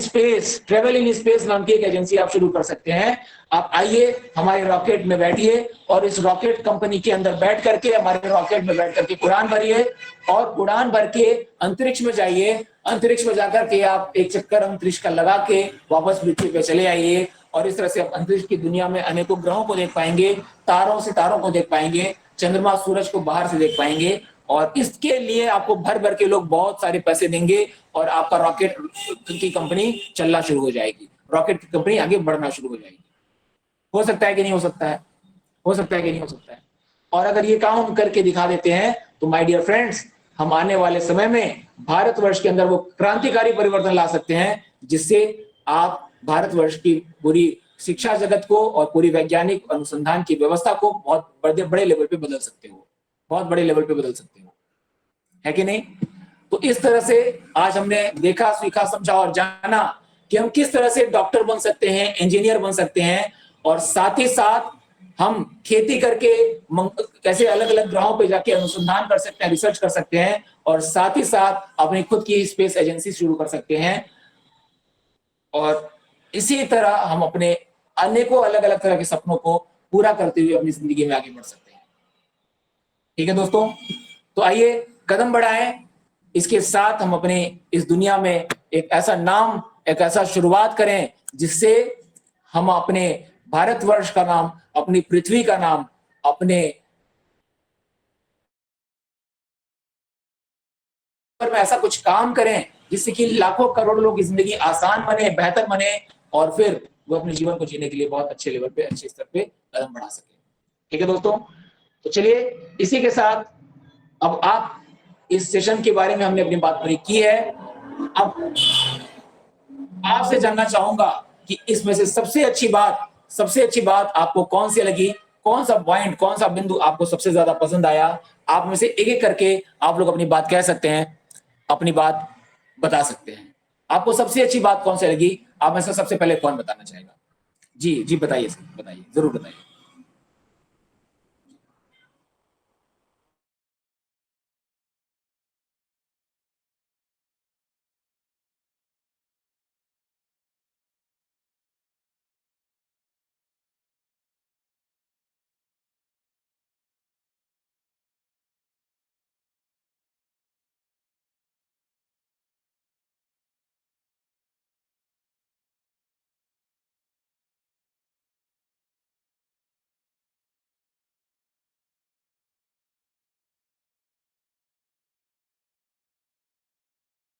स्पेस नाम की एक एजेंसी आप शुरू कर सकते हैं। आप आइए, हमारे रॉकेट में बैठिए और इस रॉकेट कंपनी के अंदर बैठ करके, हमारे रॉकेट में बैठ करके उड़ान भरिए, और उड़ान भर के अंतरिक्ष में जाइए। अंतरिक्ष में जाकर के आप एक चक्कर अंतरिक्ष का लगा के वापस पृथ्वी पे चले आइए, और इस तरह से आप अंतरिक्ष की दुनिया में अनेकों ग्रहों को देख पाएंगे, तारों सितारों को देख पाएंगे, चंद्रमा सूरज को बाहर से देख पाएंगे, और इसके लिए आपको भर भर के लोग बहुत सारे पैसे देंगे, और आपका रॉकेट की कंपनी चलना शुरू हो जाएगी, रॉकेट की कंपनी आगे बढ़ना शुरू हो जाएगी। हो सकता है कि नहीं हो सकता है? हो सकता है कि नहीं हो सकता है? और अगर ये काम हम करके दिखा देते हैं तो माय डियर फ्रेंड्स, हम आने वाले समय में भारतवर्ष के अंदर वो क्रांतिकारी परिवर्तन ला सकते हैं, जिससे आप भारतवर्ष की पूरी शिक्षा जगत को और पूरी वैज्ञानिक अनुसंधान की व्यवस्था को बहुत बड़े लेवल पे बदल सकते हो, बहुत बड़े लेवल पे बदल सकते हो, है कि नहीं? तो इस तरह से आज हमने देखा, सीखा, समझा और जाना कि हम किस तरह से डॉक्टर बन सकते हैं, इंजीनियर बन सकते हैं, और साथ ही साथ हम खेती करके कैसे अलग अलग ग्रहों पे जाके अनुसंधान कर सकते हैं, रिसर्च कर सकते हैं, और साथ ही साथ अपनी खुद की स्पेस एजेंसी शुरू कर सकते हैं, और इसी तरह हम अपने अनेकों अलग अलग तरह के सपनों को पूरा करते हुए अपनी जिंदगी में आगे बढ़ सकते हैं। ठीक है दोस्तों, तो आइए कदम बढ़ाएं, इसके साथ हम अपने इस दुनिया में एक ऐसा नाम, एक ऐसा शुरुआत करें जिससे हम अपने भारतवर्ष का नाम, अपनी पृथ्वी का नाम, अपने पर में ऐसा कुछ काम करें जिससे कि लाखों करोड़ों लोग की जिंदगी आसान बने, बेहतर बने, और फिर वो अपने जीवन को जीने के लिए बहुत अच्छे लेवल पे, अच्छे स्तर पे कदम बढ़ा सके। ठीक है दोस्तों, तो चलिए इसी के साथ अब आप इस सेशन के बारे में हमने अपनी बात पूरी की है। अब आपसे जानना चाहूंगा कि इसमें से सबसे अच्छी बात आपको कौन सी लगी, कौन सा पॉइंट, कौन सा बिंदु आपको सबसे ज्यादा पसंद आया? आप में से एक एक करके आप लोग अपनी बात कह सकते हैं, अपनी बात बता सकते हैं। आपको सबसे अच्छी बात कौन सी लगी? आप में से सबसे पहले कौन बताना चाहेगा? जी जी, बताइए, जरूर बताइए।